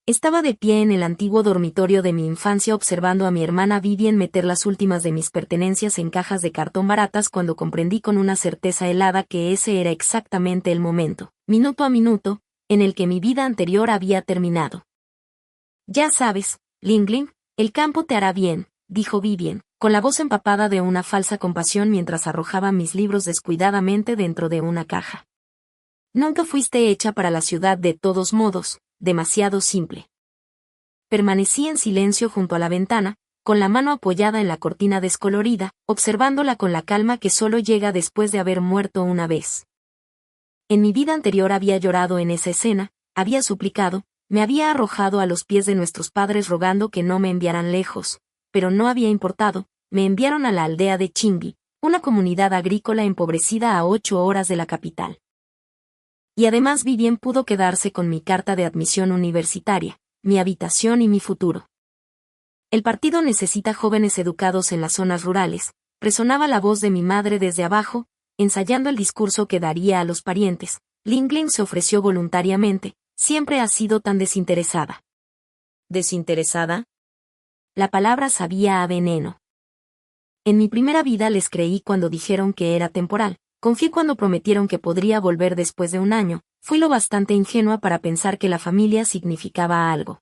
Estaba de pie en el antiguo dormitorio de mi infancia observando a mi hermana Vivian meter las últimas de mis pertenencias en cajas de cartón baratas cuando comprendí con una certeza helada que ese era exactamente el momento, minuto a minuto, en el que mi vida anterior había terminado. Ya sabes, Lingling, el campo te hará bien, dijo Vivian, con la voz empapada de una falsa compasión mientras arrojaba mis libros descuidadamente dentro de una caja. Nunca fuiste hecha para la ciudad de todos modos, demasiado simple. Permanecí en silencio junto a la ventana, con la mano apoyada en la cortina descolorida, observándola con la calma que solo llega después de haber muerto una vez. En mi vida anterior había llorado en esa escena, había suplicado, me había arrojado a los pies de nuestros padres rogando que no me enviaran lejos, pero no había importado, me enviaron a la aldea de Chingli, una comunidad agrícola empobrecida a 8 horas de la capital. Y además Vivian pudo quedarse con mi carta de admisión universitaria, mi habitación y mi futuro. El partido necesita jóvenes educados en las zonas rurales, resonaba la voz de mi madre desde abajo, ensayando el discurso que daría a los parientes. Lingling se ofreció voluntariamente, siempre ha sido tan desinteresada. ¿Desinteresada? La palabra sabía a veneno. En mi primera vida les creí cuando dijeron que era temporal. Confié cuando prometieron que podría volver después de un año, fui lo bastante ingenua para pensar que la familia significaba algo.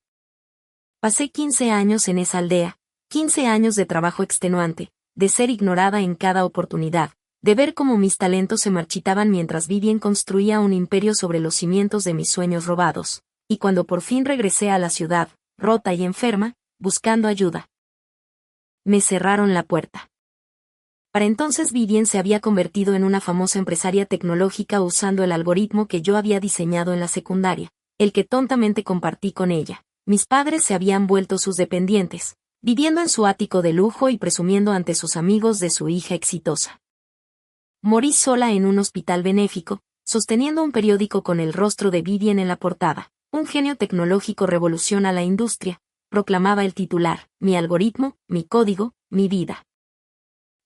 Pasé 15 años en esa aldea, 15 años de trabajo extenuante, de ser ignorada en cada oportunidad, de ver cómo mis talentos se marchitaban mientras Vivian construía un imperio sobre los cimientos de mis sueños robados, y cuando por fin regresé a la ciudad, rota y enferma, buscando ayuda. Me cerraron la puerta. Para entonces Vivian se había convertido en una famosa empresaria tecnológica usando el algoritmo que yo había diseñado en la secundaria, el que tontamente compartí con ella. Mis padres se habían vuelto sus dependientes, viviendo en su ático de lujo y presumiendo ante sus amigos de su hija exitosa. Morí sola en un hospital benéfico, sosteniendo un periódico con el rostro de Vivian en la portada. Un genio tecnológico revoluciona la industria, proclamaba el titular, mi algoritmo, mi código, mi vida.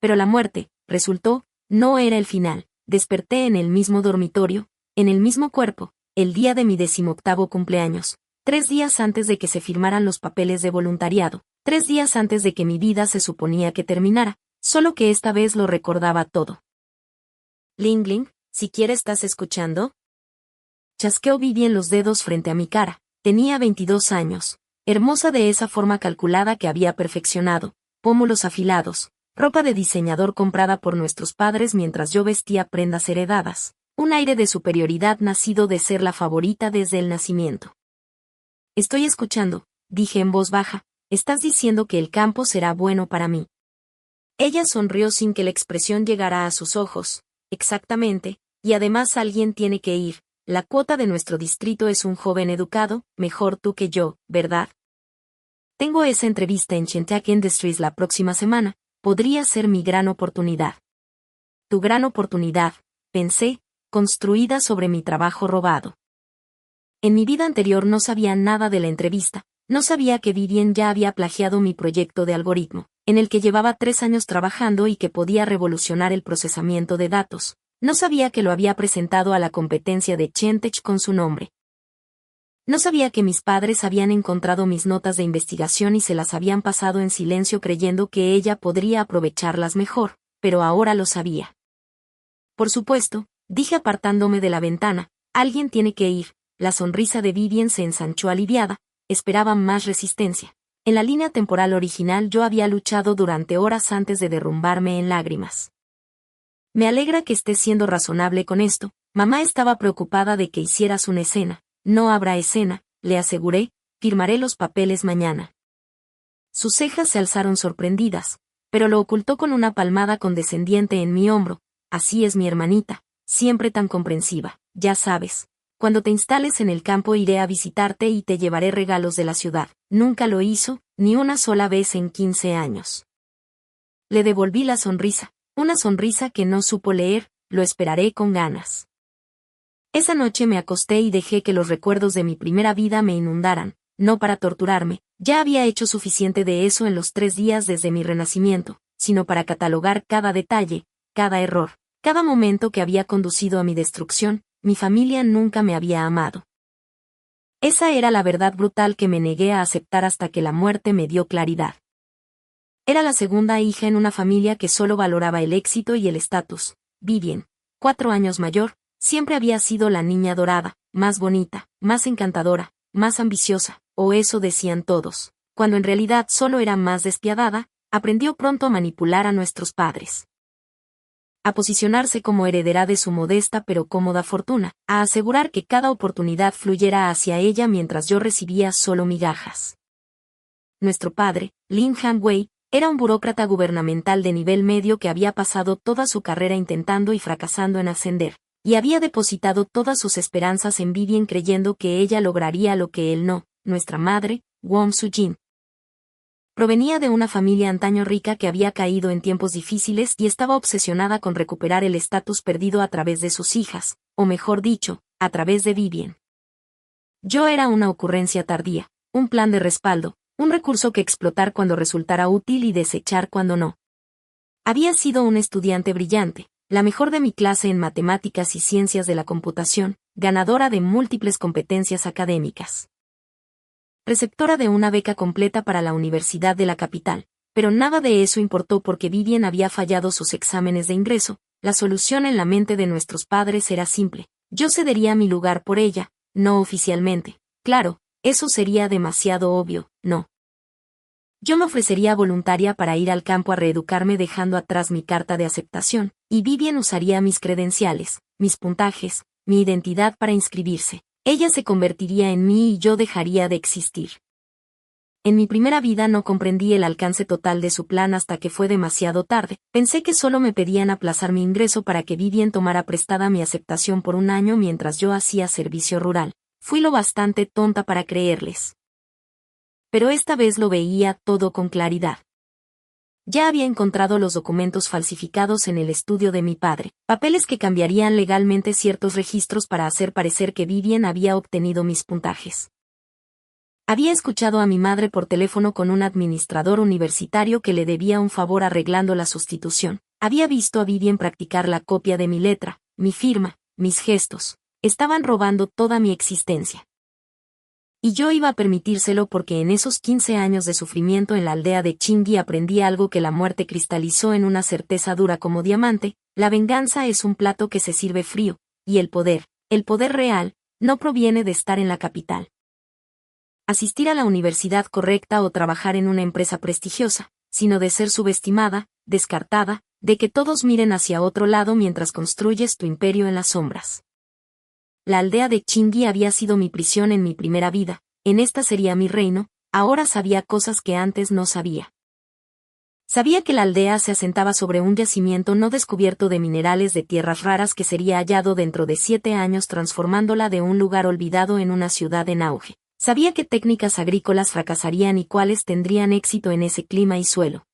Pero la muerte, resultó, no era el final. Desperté en el mismo dormitorio, en el mismo cuerpo, el día de mi 18º cumpleaños, 3 días antes de que se firmaran los papeles de voluntariado, 3 días antes de que mi vida se suponía que terminara, solo que esta vez lo recordaba todo. Lingling, ¿siquiera estás escuchando? Chasqueó Vivian los dedos frente a mi cara. Tenía 22 años, hermosa de esa forma calculada que había perfeccionado, pómulos afilados, ropa de diseñador comprada por nuestros padres mientras yo vestía prendas heredadas, un aire de superioridad nacido de ser la favorita desde el nacimiento. Estoy escuchando, dije en voz baja, estás diciendo que el campo será bueno para mí. Ella sonrió sin que la expresión llegara a sus ojos. Exactamente, y además alguien tiene que ir, la cuota de nuestro distrito es un joven educado, mejor tú que yo, ¿verdad? Tengo esa entrevista en Chintac Industries la próxima semana, podría ser mi gran oportunidad. Tu gran oportunidad, pensé, construida sobre mi trabajo robado. En mi vida anterior no sabía nada de la entrevista, no sabía que Vivian ya había plagiado mi proyecto de algoritmo, en el que llevaba 3 años trabajando y que podía revolucionar el procesamiento de datos. No sabía que lo había presentado a la competencia de Chentech con su nombre. No sabía que mis padres habían encontrado mis notas de investigación y se las habían pasado en silencio creyendo que ella podría aprovecharlas mejor, pero ahora lo sabía. Por supuesto, dije apartándome de la ventana, alguien tiene que ir. La sonrisa de Vivian se ensanchó aliviada, esperaba más resistencia. En la línea temporal original yo había luchado durante horas antes de derrumbarme en lágrimas. Me alegra que estés siendo razonable con esto, mamá estaba preocupada de que hicieras una escena. No habrá escena, le aseguré, firmaré los papeles mañana. Sus cejas se alzaron sorprendidas, pero lo ocultó con una palmada condescendiente en mi hombro. Así es mi hermanita, siempre tan comprensiva, ya sabes. Cuando te instales en el campo iré a visitarte y te llevaré regalos de la ciudad. Nunca lo hizo, ni una sola vez en 15 años. Le devolví la sonrisa, una sonrisa que no supo leer, lo esperaré con ganas. Esa noche me acosté y dejé que los recuerdos de mi primera vida me inundaran, no para torturarme, ya había hecho suficiente de eso en los 3 días desde mi renacimiento, sino para catalogar cada detalle, cada error, cada momento que había conducido a mi destrucción. Mi familia nunca me había amado. Esa era la verdad brutal que me negué a aceptar hasta que la muerte me dio claridad. Era la segunda hija en una familia que solo valoraba el éxito y el estatus. Vivian, 4 años mayor, siempre había sido la niña dorada, más bonita, más encantadora, más ambiciosa, o eso decían todos. Cuando en realidad solo era más despiadada, aprendió pronto a manipular a nuestros padres, a posicionarse como heredera de su modesta pero cómoda fortuna, a asegurar que cada oportunidad fluyera hacia ella mientras yo recibía solo migajas. Nuestro padre, Lin Han-wei, era un burócrata gubernamental de nivel medio que había pasado toda su carrera intentando y fracasando en ascender, y había depositado todas sus esperanzas en Vivian creyendo que ella lograría lo que él no. Nuestra madre, Won Soo-jin, provenía de una familia antaño rica que había caído en tiempos difíciles y estaba obsesionada con recuperar el estatus perdido a través de sus hijas, o mejor dicho, a través de Vivian. Yo era una ocurrencia tardía, un plan de respaldo, un recurso que explotar cuando resultara útil y desechar cuando no. Había sido un estudiante brillante, la mejor de mi clase en matemáticas y ciencias de la computación, ganadora de múltiples competencias académicas, receptora de una beca completa para la Universidad de la capital, pero nada de eso importó porque Vivian había fallado sus exámenes de ingreso. La solución en la mente de nuestros padres era simple: yo cedería mi lugar por ella, no oficialmente. Claro, eso sería demasiado obvio, ¿no? Yo me ofrecería voluntaria para ir al campo a reeducarme dejando atrás mi carta de aceptación, y Vivian usaría mis credenciales, mis puntajes, mi identidad para inscribirse. Ella se convertiría en mí y yo dejaría de existir. En mi primera vida no comprendí el alcance total de su plan hasta que fue demasiado tarde. Pensé que solo me pedían aplazar mi ingreso para que Vivian tomara prestada mi aceptación por un año mientras yo hacía servicio rural. Fui lo bastante tonta para creerles. Pero esta vez lo veía todo con claridad. Ya había encontrado los documentos falsificados en el estudio de mi padre, papeles que cambiarían legalmente ciertos registros para hacer parecer que Vivian había obtenido mis puntajes. Había escuchado a mi madre por teléfono con un administrador universitario que le debía un favor arreglando la sustitución. Había visto a Vivian practicar la copia de mi letra, mi firma, mis gestos. Estaban robando toda mi existencia. Y yo iba a permitírselo porque en esos 15 años de sufrimiento en la aldea de Chingui aprendí algo que la muerte cristalizó en una certeza dura como diamante: la venganza es un plato que se sirve frío, y el poder real, no proviene de estar en la capital, asistir a la universidad correcta o trabajar en una empresa prestigiosa, sino de ser subestimada, descartada, de que todos miren hacia otro lado mientras construyes tu imperio en las sombras. La aldea de Chingui había sido mi prisión en mi primera vida, en esta sería mi reino. Ahora sabía cosas que antes no sabía. Sabía que la aldea se asentaba sobre un yacimiento no descubierto de minerales de tierras raras que sería hallado dentro de 7 años transformándola de un lugar olvidado en una ciudad en auge. Sabía que técnicas agrícolas fracasarían y cuáles tendrían éxito en ese clima y suelo.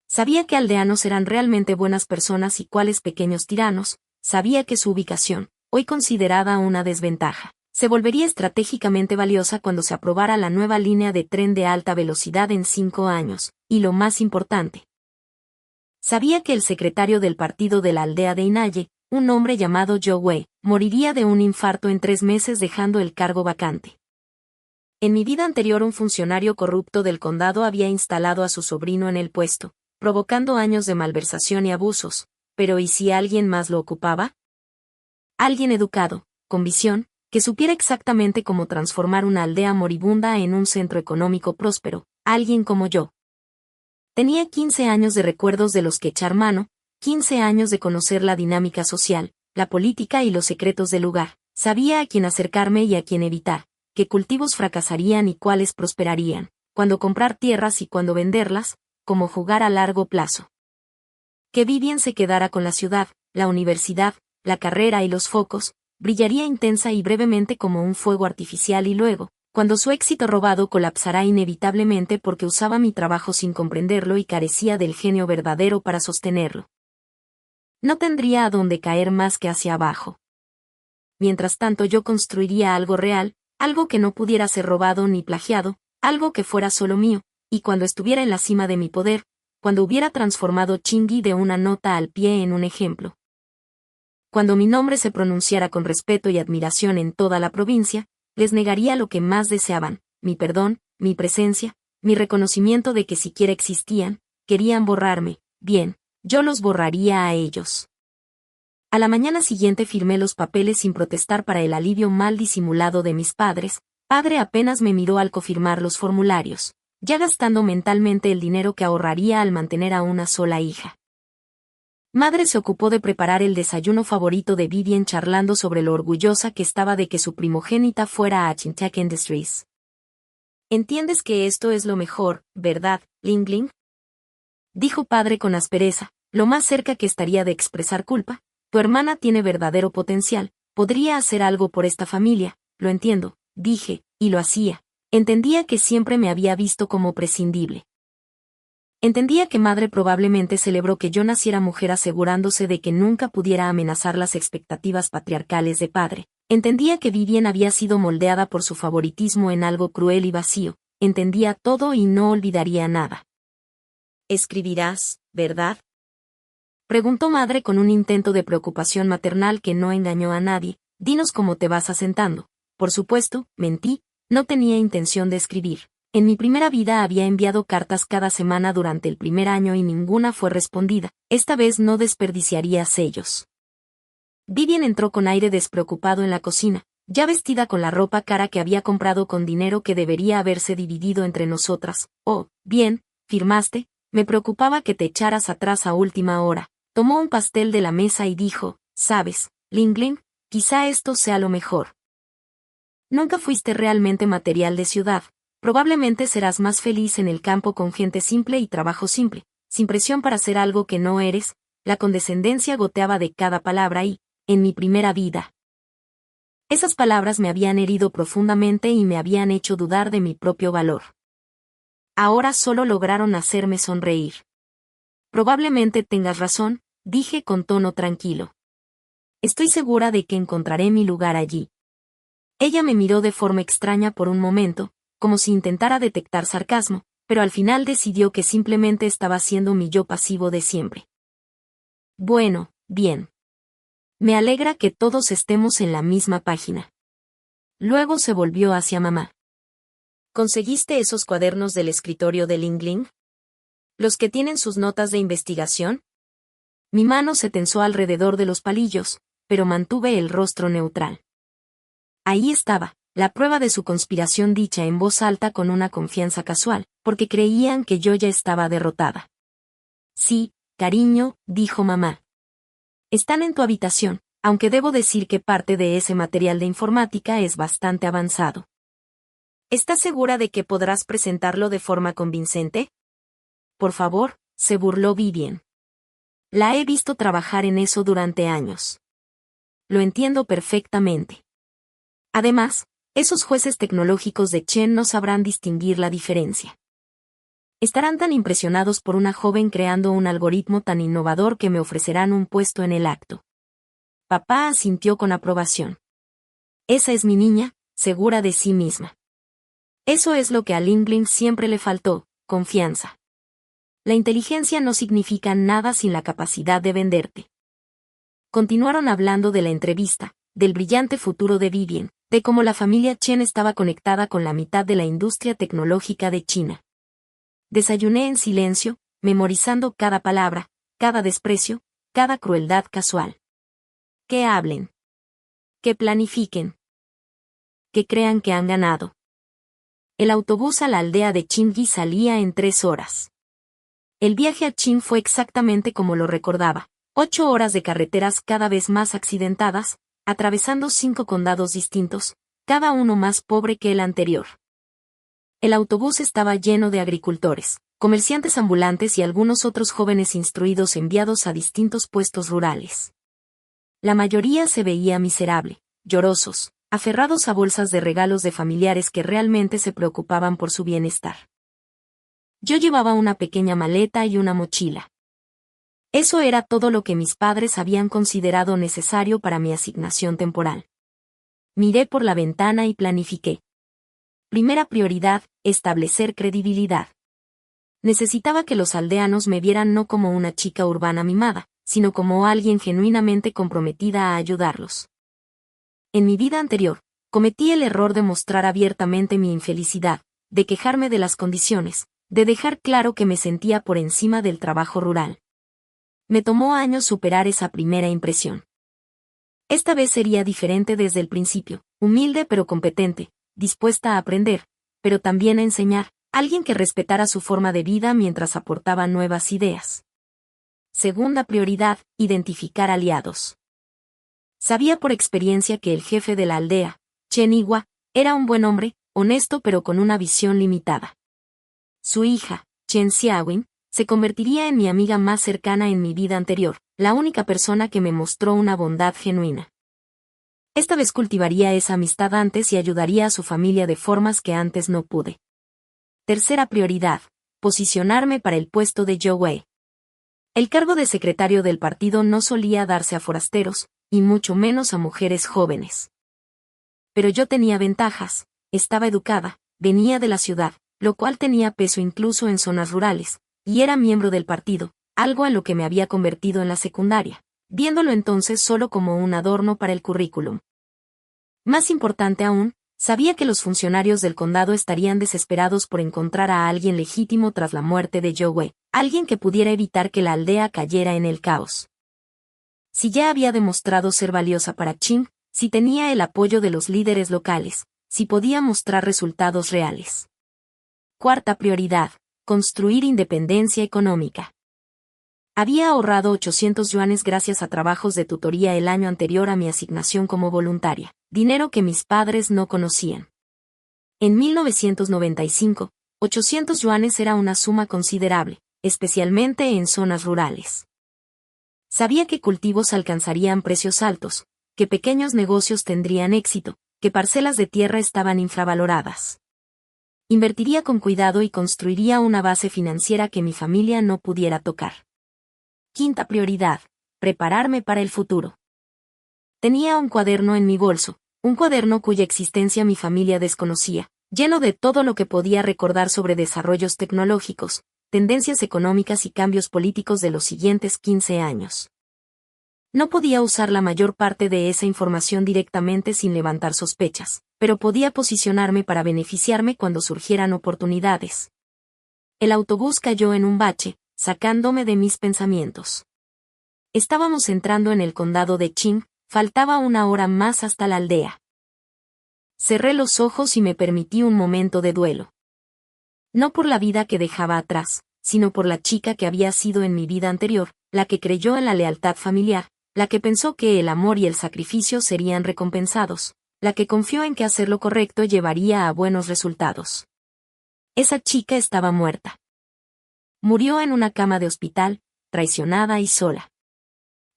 Sabía que aldeanos eran realmente buenas personas y cuáles pequeños tiranos. Sabía que su ubicación, hoy considerada una desventaja, se volvería estratégicamente valiosa cuando se aprobara la nueva línea de tren de alta velocidad en 5 años, y lo más importante. Sabía que el secretario del partido de la aldea de Inaye, un hombre llamado Zhou Wei, moriría de un infarto en 3 meses dejando el cargo vacante. En mi vida anterior un funcionario corrupto del condado había instalado a su sobrino en el puesto, provocando años de malversación y abusos, pero ¿y si alguien más lo ocupaba? Alguien educado, con visión, que supiera exactamente cómo transformar una aldea moribunda en un centro económico próspero, alguien como yo. Tenía 15 años de recuerdos de los que echar mano, 15 años de conocer la dinámica social, la política y los secretos del lugar. Sabía a quién acercarme y a quién evitar, qué cultivos fracasarían y cuáles prosperarían, cuándo comprar tierras y cuándo venderlas, cómo jugar a largo plazo. Que Vivian se quedara con la ciudad, la universidad, la carrera y los focos, brillaría intensa y brevemente como un fuego artificial y luego, cuando su éxito robado colapsará inevitablemente porque usaba mi trabajo sin comprenderlo y carecía del genio verdadero para sostenerlo. No tendría a dónde caer más que hacia abajo. Mientras tanto yo construiría algo real, algo que no pudiera ser robado ni plagiado, algo que fuera solo mío, y cuando estuviera en la cima de mi poder, cuando hubiera transformado Chingui de una nota al pie en un ejemplo, cuando mi nombre se pronunciara con respeto y admiración en toda la provincia, les negaría lo que más deseaban, mi perdón, mi presencia, mi reconocimiento de que siquiera existían. Querían borrarme, bien, yo los borraría a ellos. A la mañana siguiente firmé los papeles sin protestar para el alivio mal disimulado de mis padres. Padre apenas me miró al confirmar los formularios, ya gastando mentalmente el dinero que ahorraría al mantener a una sola hija. Madre se ocupó de preparar el desayuno favorito de Vivian charlando sobre lo orgullosa que estaba de que su primogénita fuera a Chintech Industries. «Entiendes que esto es lo mejor, ¿verdad, Ling-Ling?», dijo padre con aspereza, lo más cerca que estaría de expresar culpa. Tu hermana tiene verdadero potencial, podría hacer algo por esta familia, lo entiendo, dije, y lo hacía. Entendía que siempre me había visto como prescindible. Entendía que madre probablemente celebró que yo naciera mujer asegurándose de que nunca pudiera amenazar las expectativas patriarcales de padre. Entendía que Vivian había sido moldeada por su favoritismo en algo cruel y vacío. Entendía todo y no olvidaría nada. «¿Escribirás, verdad?», preguntó madre con un intento de preocupación maternal que no engañó a nadie. «Dinos cómo te vas asentando». Por supuesto, mentí, no tenía intención de escribir. En mi primera vida había enviado cartas cada semana durante el primer año y ninguna fue respondida. Esta vez no desperdiciaría sellos. Vivian entró con aire despreocupado en la cocina, ya vestida con la ropa cara que había comprado con dinero que debería haberse dividido entre nosotras. «Oh, bien, firmaste, me preocupaba que te echaras atrás a última hora». Tomó un pastel de la mesa y dijo, «¿Sabes, Ling-Ling? Quizá esto sea lo mejor. Nunca fuiste realmente material de ciudad. Probablemente serás más feliz en el campo con gente simple y trabajo simple, sin presión para hacer algo que no eres». La condescendencia goteaba de cada palabra y, en mi primera vida. Esas palabras me habían herido profundamente y me habían hecho dudar de mi propio valor. Ahora solo lograron hacerme sonreír. «Probablemente tengas razón», dije con tono tranquilo. «Estoy segura de que encontraré mi lugar allí». Ella me miró de forma extraña por un momento, como si intentara detectar sarcasmo, pero al final decidió que simplemente estaba siendo mi yo pasivo de siempre. «Bueno, bien. Me alegra que todos estemos en la misma página». Luego se volvió hacia mamá. «¿Conseguiste esos cuadernos del escritorio de Ling-Ling? ¿Los que tienen sus notas de investigación?». Mi mano se tensó alrededor de los palillos, pero mantuve el rostro neutral. Ahí estaba, la prueba de su conspiración dicha en voz alta con una confianza casual, porque creían que yo ya estaba derrotada. «Sí, cariño», dijo mamá. «Están en tu habitación, aunque debo decir que parte de ese material de informática es bastante avanzado». «¿Estás segura de que podrás presentarlo de forma convincente?». «Por favor», se burló Vivian. «La he visto trabajar en eso durante años. Lo entiendo perfectamente. Además, esos jueces tecnológicos de Chen no sabrán distinguir la diferencia. Estarán tan impresionados por una joven creando un algoritmo tan innovador que me ofrecerán un puesto en el acto». Papá asintió con aprobación. «Esa es mi niña, segura de sí misma. Eso es lo que a Ling-Ling siempre le faltó, confianza. La inteligencia no significa nada sin la capacidad de venderte». Continuaron hablando de la entrevista, del brillante futuro de Vivian, de cómo la familia Chen estaba conectada con la mitad de la industria tecnológica de China. Desayuné en silencio, memorizando cada palabra, cada desprecio, cada crueldad casual. Que hablen. Que planifiquen. Que crean que han ganado. El autobús a la aldea de Qingyi salía en 3 horas. El viaje a Qin fue exactamente como lo recordaba, 8 horas de carreteras cada vez más accidentadas, atravesando 5 condados distintos, cada uno más pobre que el anterior. El autobús estaba lleno de agricultores, comerciantes ambulantes y algunos otros jóvenes instruidos enviados a distintos puestos rurales. La mayoría se veía miserable, llorosos, aferrados a bolsas de regalos de familiares que realmente se preocupaban por su bienestar. Yo llevaba una pequeña maleta y una mochila. Eso era todo lo que mis padres habían considerado necesario para mi asignación temporal. Miré por la ventana y planifiqué. Primera prioridad, establecer credibilidad. Necesitaba que los aldeanos me vieran no como una chica urbana mimada, sino como alguien genuinamente comprometida a ayudarlos. En mi vida anterior, Cometí el error de mostrar abiertamente mi infelicidad, de quejarme de las condiciones, de dejar claro que me sentía por encima del trabajo rural. Me tomó años superar esa primera impresión. Esta vez sería diferente desde el principio, humilde pero competente, dispuesta a aprender, pero también a enseñar, alguien que respetara su forma de vida mientras aportaba nuevas ideas. Segunda prioridad, identificar aliados. Sabía por experiencia que el jefe de la aldea, Chen Iwa, era un buen hombre, honesto pero con una visión limitada. Su hija, Chen Xiaowin, se convertiría en mi amiga más cercana en mi vida anterior, la única persona que me mostró una bondad genuina. Esta vez cultivaría esa amistad antes y ayudaría a su familia de formas que antes no pude. Tercera prioridad, posicionarme para el puesto de Zhou Wei. El cargo de secretario del partido no solía darse a forasteros, y mucho menos a mujeres jóvenes. Pero yo tenía ventajas, estaba educada, venía de la ciudad, lo cual tenía peso incluso en zonas rurales, y era miembro del partido, algo a lo que me había convertido en la secundaria, viéndolo entonces solo como un adorno para el currículum. Más importante aún, sabía que los funcionarios del condado estarían desesperados por encontrar a alguien legítimo tras la muerte de Zhou Wei, alguien que pudiera evitar que la aldea cayera en el caos. Si ya había demostrado ser valiosa para Qing, si tenía el apoyo de los líderes locales, si podía mostrar resultados reales. Cuarta prioridad, construir independencia económica. Había ahorrado 800 yuanes gracias a trabajos de tutoría el año anterior a mi asignación como voluntaria, dinero que mis padres no conocían. En 1995, 800 yuanes era una suma considerable, especialmente en zonas rurales. Sabía que cultivos alcanzarían precios altos, que pequeños negocios tendrían éxito, que parcelas de tierra estaban infravaloradas. Invertiría con cuidado y construiría una base financiera que mi familia no pudiera tocar. Quinta prioridad, prepararme para el futuro. Tenía un cuaderno en mi bolso, un cuaderno cuya existencia mi familia desconocía, lleno de todo lo que podía recordar sobre desarrollos tecnológicos, tendencias económicas y cambios políticos de los siguientes 15 años. No podía usar la mayor parte de esa información directamente sin levantar sospechas, pero podía posicionarme para beneficiarme cuando surgieran oportunidades. El autobús cayó en un bache, sacándome de mis pensamientos. Estábamos entrando en el condado de Qing, faltaba una hora más hasta la aldea. Cerré los ojos y me permití un momento de duelo. No por la vida que dejaba atrás, sino por la chica que había sido en mi vida anterior, la que creyó en la lealtad familiar, la que pensó que el amor y el sacrificio serían recompensados, la que confió en que hacer lo correcto llevaría a buenos resultados. Esa chica estaba muerta. Murió en una cama de hospital, traicionada y sola.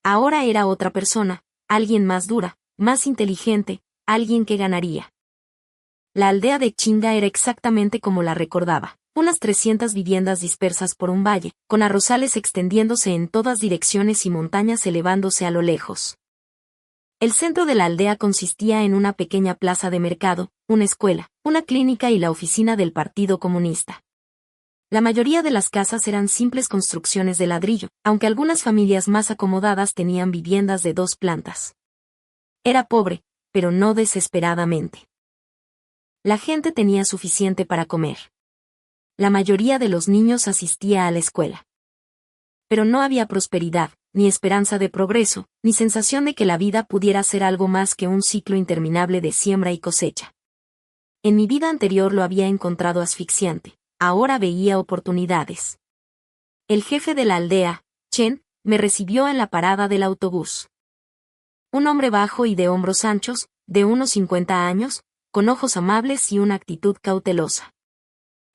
Ahora era otra persona, alguien más dura, más inteligente, alguien que ganaría. La aldea de Chinga era exactamente como la recordaba, unas 300 viviendas dispersas por un valle, con arrozales extendiéndose en todas direcciones y montañas elevándose a lo lejos. El centro de la aldea consistía en una pequeña plaza de mercado, una escuela, una clínica y la oficina del Partido Comunista. La mayoría de las casas eran simples construcciones de ladrillo, aunque algunas familias más acomodadas tenían viviendas de 2 plantas. Era pobre, pero no desesperadamente. La gente tenía suficiente para comer. La mayoría de los niños asistía a la escuela. Pero no había prosperidad, ni esperanza de progreso, ni sensación de que la vida pudiera ser algo más que un ciclo interminable de siembra y cosecha. En mi vida anterior lo había encontrado asfixiante, ahora veía oportunidades. El jefe de la aldea, Chen, me recibió en la parada del autobús. Un hombre bajo y de hombros anchos, de unos 50 años, con ojos amables y una actitud cautelosa.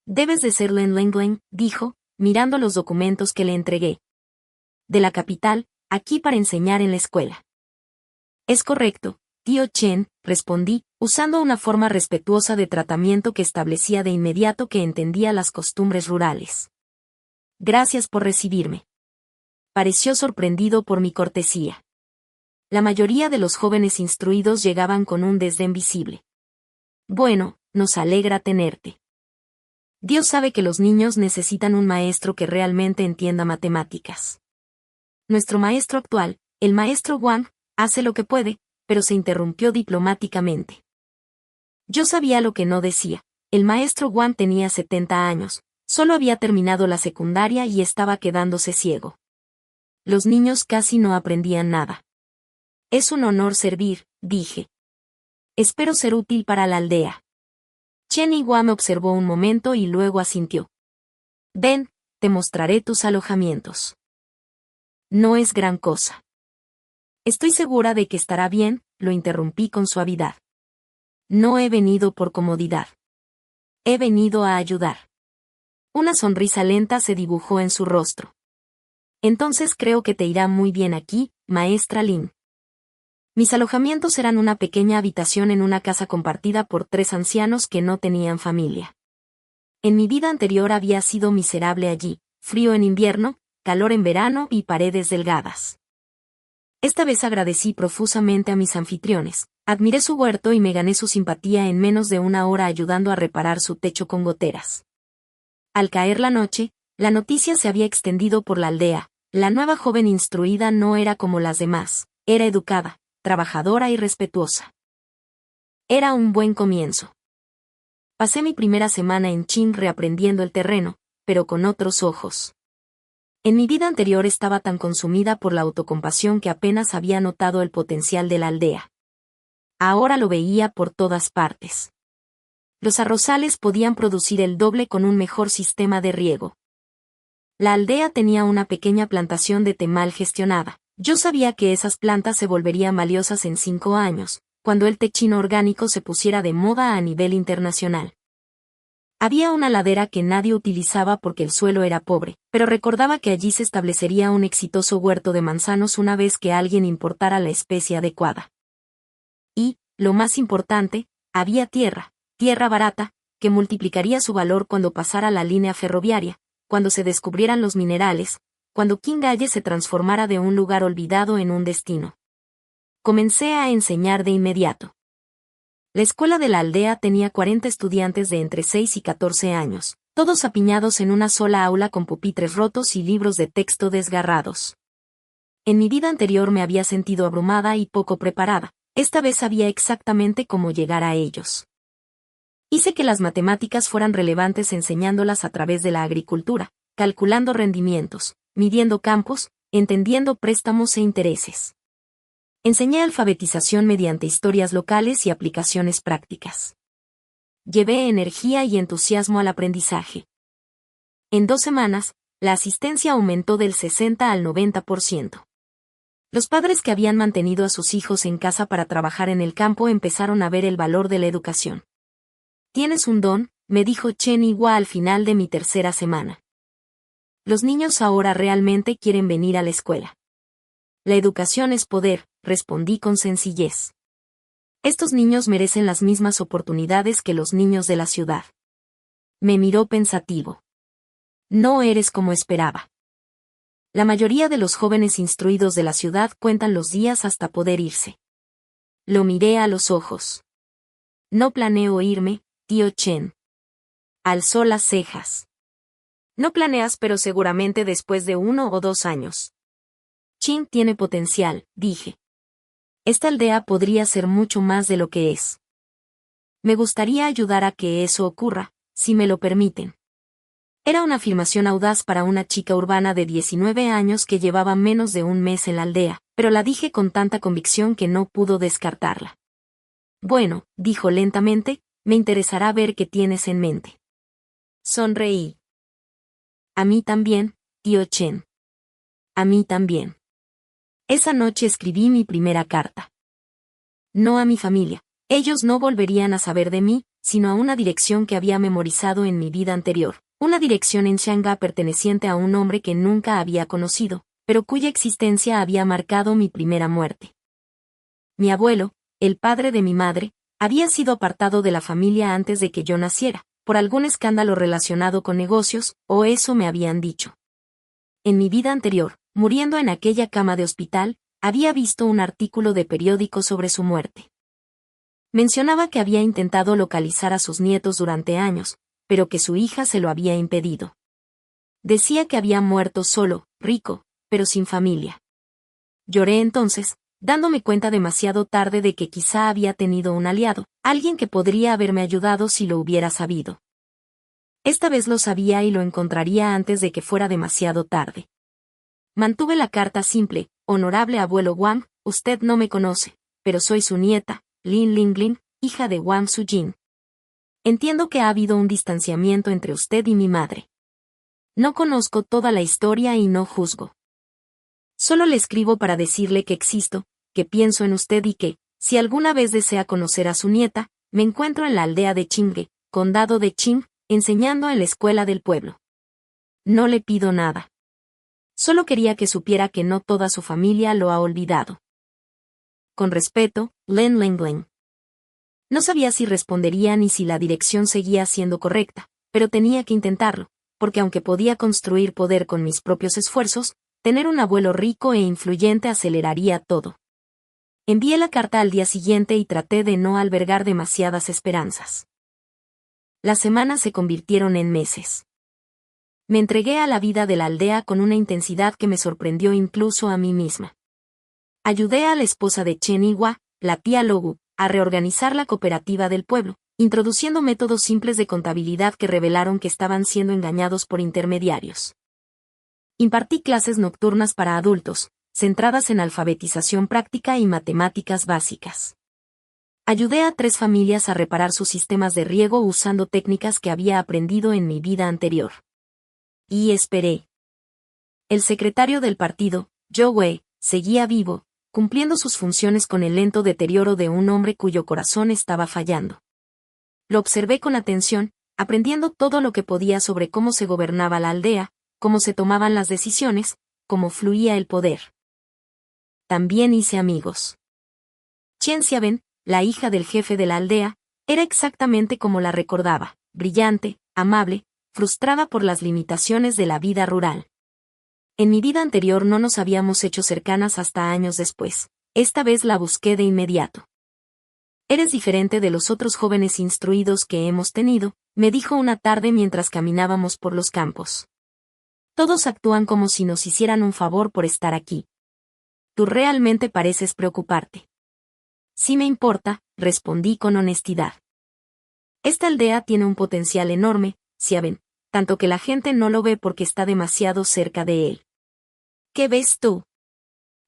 «Debes de ser Len Lenglen», dijo, mirando los documentos que le entregué. «De la capital, aquí para enseñar en la escuela». «Es correcto, tío Chen», respondí, usando una forma respetuosa de tratamiento que establecía de inmediato que entendía las costumbres rurales. «Gracias por recibirme». Pareció sorprendido por mi cortesía. La mayoría de los jóvenes instruidos llegaban con un desdén visible. «Bueno, nos alegra tenerte. Dios sabe que los niños necesitan un maestro que realmente entienda matemáticas. Nuestro maestro actual, el maestro Wang, hace lo que puede, pero se interrumpió diplomáticamente. Yo sabía lo que no decía. El maestro Wang tenía 70 años, solo había terminado la secundaria y estaba quedándose ciego. Los niños casi no aprendían nada. Es un honor servir, dije. Espero ser útil para la aldea. Chen Yihua me observó un momento y luego asintió. Ven, te mostraré tus alojamientos. No es gran cosa. Estoy segura de que estará bien, lo interrumpí con suavidad. No he venido por comodidad. He venido a ayudar. Una sonrisa lenta se dibujó en su rostro. Entonces creo que te irá muy bien aquí, maestra Lin. Mis alojamientos eran una pequeña habitación en una casa compartida por 3 ancianos que no tenían familia. En mi vida anterior había sido miserable allí, frío en invierno, calor en verano y paredes delgadas. Esta vez agradecí profusamente a mis anfitriones, admiré su huerto y me gané su simpatía en menos de una hora ayudando a reparar su techo con goteras. Al caer la noche, la noticia se había extendido por la aldea. La nueva joven instruida no era como las demás, era educada, trabajadora y respetuosa. Era un buen comienzo. Pasé mi primera semana en Qin reaprendiendo el terreno, pero con otros ojos. En mi vida anterior estaba tan consumida por la autocompasión que apenas había notado el potencial de la aldea. Ahora lo veía por todas partes. Los arrozales podían producir el doble con un mejor sistema de riego. La aldea tenía una pequeña plantación de té mal gestionada. Yo sabía que esas plantas se volverían valiosas en 5 años, cuando el té chino orgánico se pusiera de moda a nivel internacional. Había una ladera que nadie utilizaba porque el suelo era pobre, pero recordaba que allí se establecería un exitoso huerto de manzanos una vez que alguien importara la especie adecuada. Y, lo más importante, había tierra barata, que multiplicaría su valor cuando pasara la línea ferroviaria, cuando se descubrieran los minerales, cuando Qinghai se transformara de un lugar olvidado en un destino. Comencé a enseñar de inmediato. La escuela de la aldea tenía 40 estudiantes de entre 6 y 14 años, todos apiñados en una sola aula con pupitres rotos y libros de texto desgarrados. En mi vida anterior me había sentido abrumada y poco preparada, esta vez sabía exactamente cómo llegar a ellos. Hice que las matemáticas fueran relevantes enseñándolas a través de la agricultura, calculando rendimientos, midiendo campos, entendiendo préstamos e intereses. Enseñé alfabetización mediante historias locales y aplicaciones prácticas. Llevé energía y entusiasmo al aprendizaje. En 2 semanas, la asistencia aumentó del 60 al 90%. Los padres que habían mantenido a sus hijos en casa para trabajar en el campo empezaron a ver el valor de la educación. Tienes un don, me dijo Chen Yihua al final de mi 3ª semana. Los niños ahora realmente quieren venir a la escuela. La educación es poder, respondí con sencillez. Estos niños merecen las mismas oportunidades que los niños de la ciudad. Me miró pensativo. No eres como esperaba. La mayoría de los jóvenes instruidos de la ciudad cuentan los días hasta poder irse. Lo miré a los ojos. No planeo irme, tío Chen. Alzó las cejas. No planeas, pero seguramente después de 1 o 2 años. Qin tiene potencial, dije. Esta aldea podría ser mucho más de lo que es. Me gustaría ayudar a que eso ocurra, si me lo permiten. Era una afirmación audaz para una chica urbana de 19 años que llevaba menos de un mes en la aldea, pero la dije con tanta convicción que no pudo descartarla. Bueno, dijo lentamente, me interesará ver qué tienes en mente. Sonreí. A mí también, tío Chen. A mí también. Esa noche escribí mi primera carta. No a mi familia. Ellos no volverían a saber de mí, sino a una dirección que había memorizado en mi vida anterior. Una dirección en Shanghái perteneciente a un hombre que nunca había conocido, pero cuya existencia había marcado mi primera muerte. Mi abuelo, el padre de mi madre, había sido apartado de la familia antes de que yo naciera, por algún escándalo relacionado con negocios, o eso me habían dicho. En mi vida anterior, muriendo en aquella cama de hospital, había visto un artículo de periódico sobre su muerte. Mencionaba que había intentado localizar a sus nietos durante años, pero que su hija se lo había impedido. Decía que había muerto solo, rico, pero sin familia. Lloré entonces, dándome cuenta demasiado tarde de que quizá había tenido un aliado, alguien que podría haberme ayudado si lo hubiera sabido. Esta vez lo sabía y lo encontraría antes de que fuera demasiado tarde. Mantuve la carta simple: honorable abuelo Wang, usted no me conoce, pero soy su nieta, Lin Linglin, hija de Wang Sujin. Entiendo que ha habido un distanciamiento entre usted y mi madre. No conozco toda la historia y no juzgo. Solo le escribo para decirle que existo, que pienso en usted y que, si alguna vez desea conocer a su nieta, me encuentro en la aldea de Qingge, condado de Qing, enseñando en la escuela del pueblo. No le pido nada. Solo quería que supiera que no toda su familia lo ha olvidado. Con respeto, Lin Linglin. No sabía si respondería ni si la dirección seguía siendo correcta, pero tenía que intentarlo, porque aunque podía construir poder con mis propios esfuerzos, tener un abuelo rico e influyente aceleraría todo. Envié la carta al día siguiente y traté de no albergar demasiadas esperanzas. Las semanas se convirtieron en meses. Me entregué a la vida de la aldea con una intensidad que me sorprendió incluso a mí misma. Ayudé a la esposa de Chen Yihua, la tía Logu, a reorganizar la cooperativa del pueblo, introduciendo métodos simples de contabilidad que revelaron que estaban siendo engañados por intermediarios. Impartí clases nocturnas para adultos, centradas en alfabetización práctica y matemáticas básicas. Ayudé a 3 familias a reparar sus sistemas de riego usando técnicas que había aprendido en mi vida anterior. Y esperé. El secretario del partido, Zhou Wei, seguía vivo, cumpliendo sus funciones con el lento deterioro de un hombre cuyo corazón estaba fallando. Lo observé con atención, aprendiendo todo lo que podía sobre cómo se gobernaba la aldea, cómo se tomaban las decisiones, cómo fluía el poder. También hice amigos. Chen Xiaben, la hija del jefe de la aldea, era exactamente como la recordaba, brillante, amable, frustrada por las limitaciones de la vida rural. En mi vida anterior no nos habíamos hecho cercanas hasta años después. Esta vez la busqué de inmediato. Eres diferente de los otros jóvenes instruidos que hemos tenido, me dijo una tarde mientras caminábamos por los campos. Todos actúan como si nos hicieran un favor por estar aquí. Tú realmente pareces preocuparte. Sí me importa, respondí con honestidad. Esta aldea tiene un potencial enorme, Xiaben, tanto que la gente no lo ve porque está demasiado cerca de él. ¿Qué ves tú?,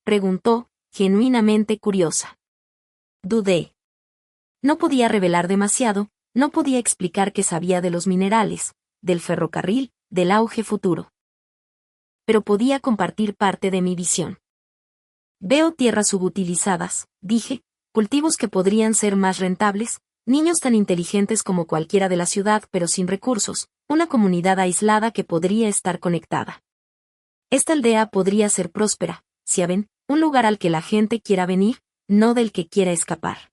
preguntó, genuinamente curiosa. Dudé. No podía revelar demasiado, no podía explicar qué sabía de los minerales, del ferrocarril, del auge futuro. Pero podía compartir parte de mi visión. Veo tierras subutilizadas, dije, cultivos que podrían ser más rentables, niños tan inteligentes como cualquiera de la ciudad pero sin recursos, una comunidad aislada que podría estar conectada. Esta aldea podría ser próspera, Xiaben, un lugar al que la gente quiera venir, no del que quiera escapar.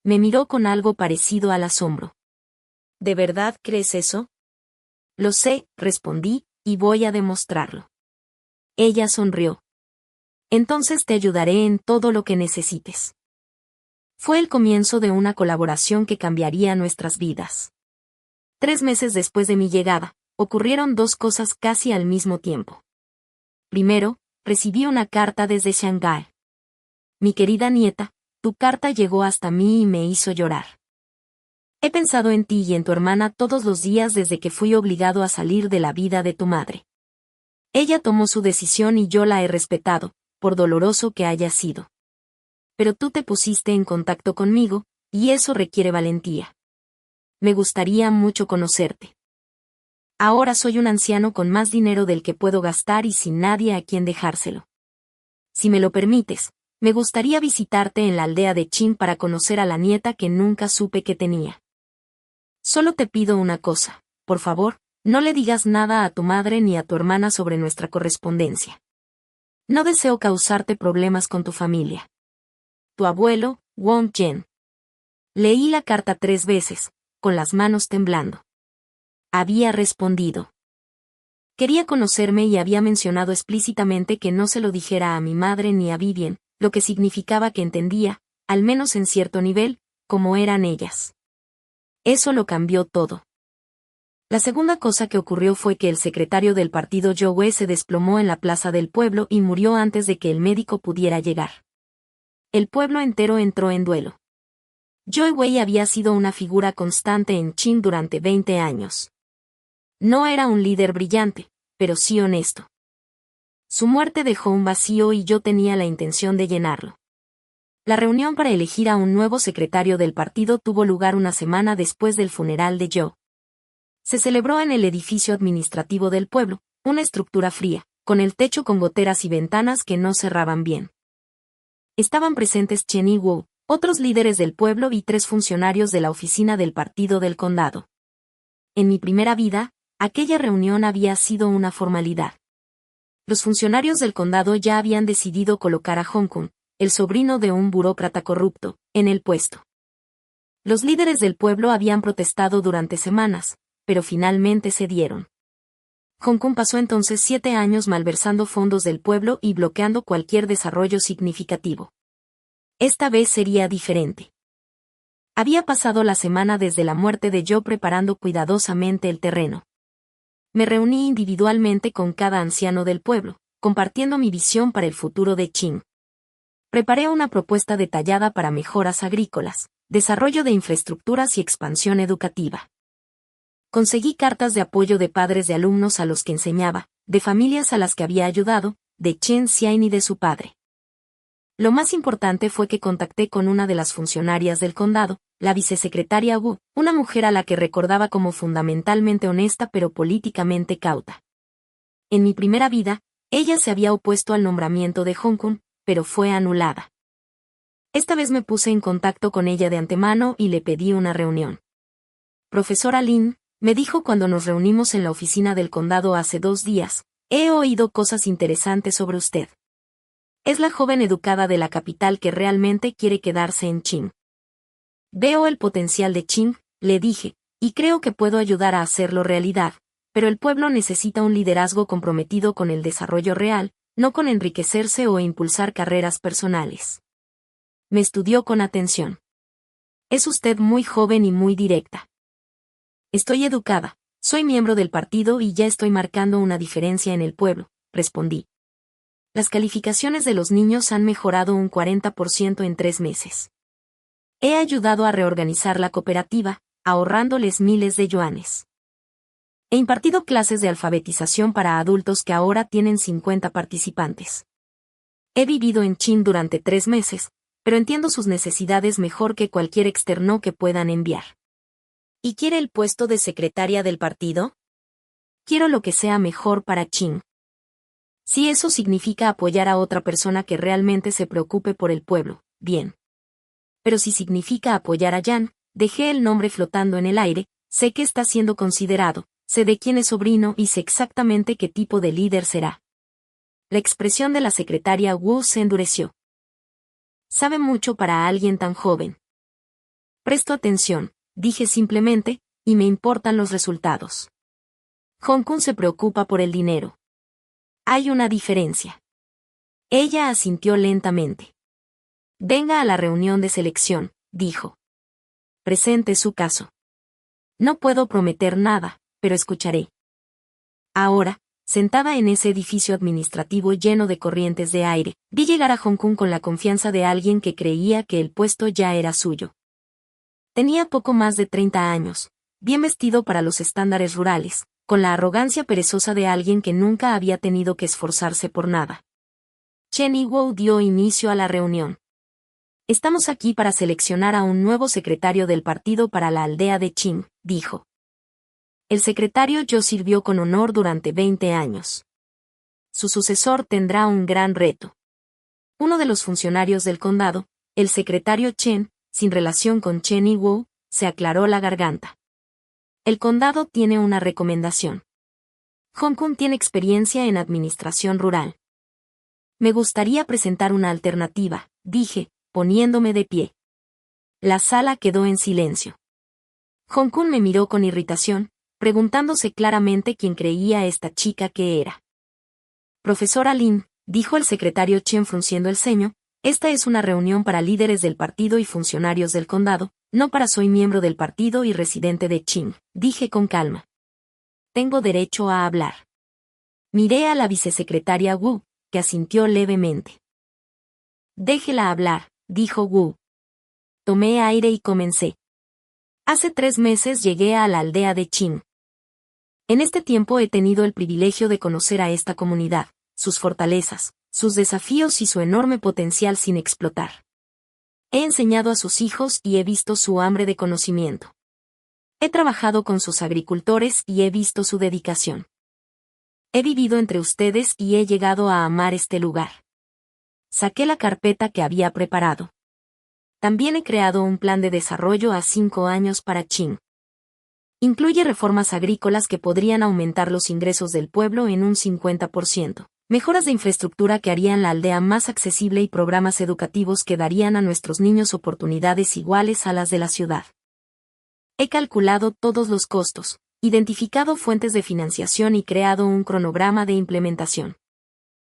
Me miró con algo parecido al asombro. ¿De verdad crees eso? Lo sé, respondí, y voy a demostrarlo. Ella sonrió. Entonces te ayudaré en todo lo que necesites. Fue el comienzo de una colaboración que cambiaría nuestras vidas. 3 meses después de mi llegada, ocurrieron 2 cosas casi al mismo tiempo. Primero, recibí una carta desde Shanghái. Mi querida nieta, tu carta llegó hasta mí y me hizo llorar. He pensado en ti y en tu hermana todos los días desde que fui obligado a salir de la vida de tu madre. Ella tomó su decisión y yo la he respetado, por doloroso que haya sido. Pero tú te pusiste en contacto conmigo, y eso requiere valentía. Me gustaría mucho conocerte. Ahora soy un anciano con más dinero del que puedo gastar y sin nadie a quien dejárselo. Si me lo permites, me gustaría visitarte en la aldea de Qin para conocer a la nieta que nunca supe que tenía. Solo te pido una cosa, por favor, no le digas nada a tu madre ni a tu hermana sobre nuestra correspondencia. No deseo causarte problemas con tu familia. Tu abuelo, Wang Zhen. Leí la carta 3 veces, con las manos temblando. Había respondido. Quería conocerme y había mencionado explícitamente que no se lo dijera a mi madre ni a Vivian, lo que significaba que entendía, al menos en cierto nivel, cómo eran ellas. Eso lo cambió todo. La segunda cosa que ocurrió fue que el secretario del partido Zhou Wei se desplomó en la plaza del pueblo y murió antes de que el médico pudiera llegar. El pueblo entero entró en duelo. Joy Wei había sido una figura constante en Qing durante 20 años. No era un líder brillante, pero sí honesto. Su muerte dejó un vacío y yo tenía la intención de llenarlo. La reunión para elegir a un nuevo secretario del partido tuvo lugar una semana después del funeral de Joe. Se celebró en el edificio administrativo del pueblo, una estructura fría, con el techo con goteras y ventanas que no cerraban bien. Estaban presentes Chen Yi-Wu, otros líderes del pueblo y 3 funcionarios de la oficina del partido del condado. En mi primera vida, aquella reunión había sido una formalidad. Los funcionarios del condado ya habían decidido colocar a Hong Kong, el sobrino de un burócrata corrupto, en el puesto. Los líderes del pueblo habían protestado durante semanas, pero finalmente cedieron. Hong Kong pasó entonces 7 años malversando fondos del pueblo y bloqueando cualquier desarrollo significativo. Esta vez sería diferente. Había pasado la semana desde la muerte de Joe preparando cuidadosamente el terreno. Me reuní individualmente con cada anciano del pueblo, compartiendo mi visión para el futuro de Qing. Preparé una propuesta detallada para mejoras agrícolas, desarrollo de infraestructuras y expansión educativa. Conseguí cartas de apoyo de padres de alumnos a los que enseñaba, de familias a las que había ayudado, de Chen Xian y de su padre. Lo más importante fue que contacté con una de las funcionarias del condado, la vicesecretaria Wu, una mujer a la que recordaba como fundamentalmente honesta pero políticamente cauta. En mi primera vida, ella se había opuesto al nombramiento de Hong Kong, pero fue anulada. Esta vez me puse en contacto con ella de antemano y le pedí una reunión. Profesora Lin, me dijo cuando nos reunimos en la oficina del condado hace 2 días, he oído cosas interesantes sobre usted. Es la joven educada de la capital que realmente quiere quedarse en Qing. Veo el potencial de Qing, le dije, y creo que puedo ayudar a hacerlo realidad, pero el pueblo necesita un liderazgo comprometido con el desarrollo real, no con enriquecerse o impulsar carreras personales. Me estudió con atención. Es usted muy joven y muy directa. Estoy educada, soy miembro del partido y ya estoy marcando una diferencia en el pueblo, respondí. Las calificaciones de los niños han mejorado un 40% en 3 meses. He ayudado a reorganizar la cooperativa, ahorrándoles miles de yuanes. He impartido clases de alfabetización para adultos que ahora tienen 50 participantes. He vivido en Qing durante 3 meses, pero entiendo sus necesidades mejor que cualquier externo que puedan enviar. ¿Y quiere el puesto de secretaria del partido? Quiero lo que sea mejor para Qing. Si eso significa apoyar a otra persona que realmente se preocupe por el pueblo, bien. Pero si significa apoyar a Yan, dejé el nombre flotando en el aire, sé que está siendo considerado, sé de quién es sobrino y sé exactamente qué tipo de líder será. La expresión de la secretaria Wu se endureció. Sabe mucho para alguien tan joven. Presto atención, dije simplemente, y me importan los resultados. Hong Kong se preocupa por el dinero. Hay una diferencia. Ella asintió lentamente. Venga a la reunión de selección, dijo. Presente su caso. No puedo prometer nada, pero escucharé. Ahora, sentada en ese edificio administrativo lleno de corrientes de aire, vi llegar a Hong Kong con la confianza de alguien que creía que el puesto ya era suyo. Tenía poco más de 30 años, bien vestido para los estándares rurales, con la arrogancia perezosa de alguien que nunca había tenido que esforzarse por nada. Chen Yi-Wu dio inicio a la reunión. Estamos aquí para seleccionar a un nuevo secretario del partido para la aldea de Qing, dijo. El secretario Zhou sirvió con honor durante 20 años. Su sucesor tendrá un gran reto. Uno de los funcionarios del condado, el secretario Chen, sin relación con Chen Yi-Wu, se aclaró la garganta. El condado tiene una recomendación. Hong Kong tiene experiencia en administración rural. Me gustaría presentar una alternativa, dije, poniéndome de pie. La sala quedó en silencio. Hong Kong me miró con irritación, preguntándose claramente quién creía esta chica que era. Profesora Lin, dijo el secretario Chen frunciendo el ceño, esta es una reunión para líderes del partido y funcionarios del condado, no para soy miembro del partido y residente de Qing, dije con calma. Tengo derecho a hablar. Miré a la vicesecretaria Wu, que asintió levemente. Déjela hablar, dijo Wu. Tomé aire y comencé. Hace 3 meses llegué a la aldea de Qing. En este tiempo he tenido el privilegio de conocer a esta comunidad, sus fortalezas, sus desafíos y su enorme potencial sin explotar. He enseñado a sus hijos y he visto su hambre de conocimiento. He trabajado con sus agricultores y he visto su dedicación. He vivido entre ustedes y he llegado a amar este lugar. Saqué la carpeta que había preparado. También he creado un plan de desarrollo a 5 años para Qing. Incluye reformas agrícolas que podrían aumentar los ingresos del pueblo en un 50%, mejoras de infraestructura que harían la aldea más accesible y programas educativos que darían a nuestros niños oportunidades iguales a las de la ciudad. He calculado todos los costos, identificado fuentes de financiación y creado un cronograma de implementación.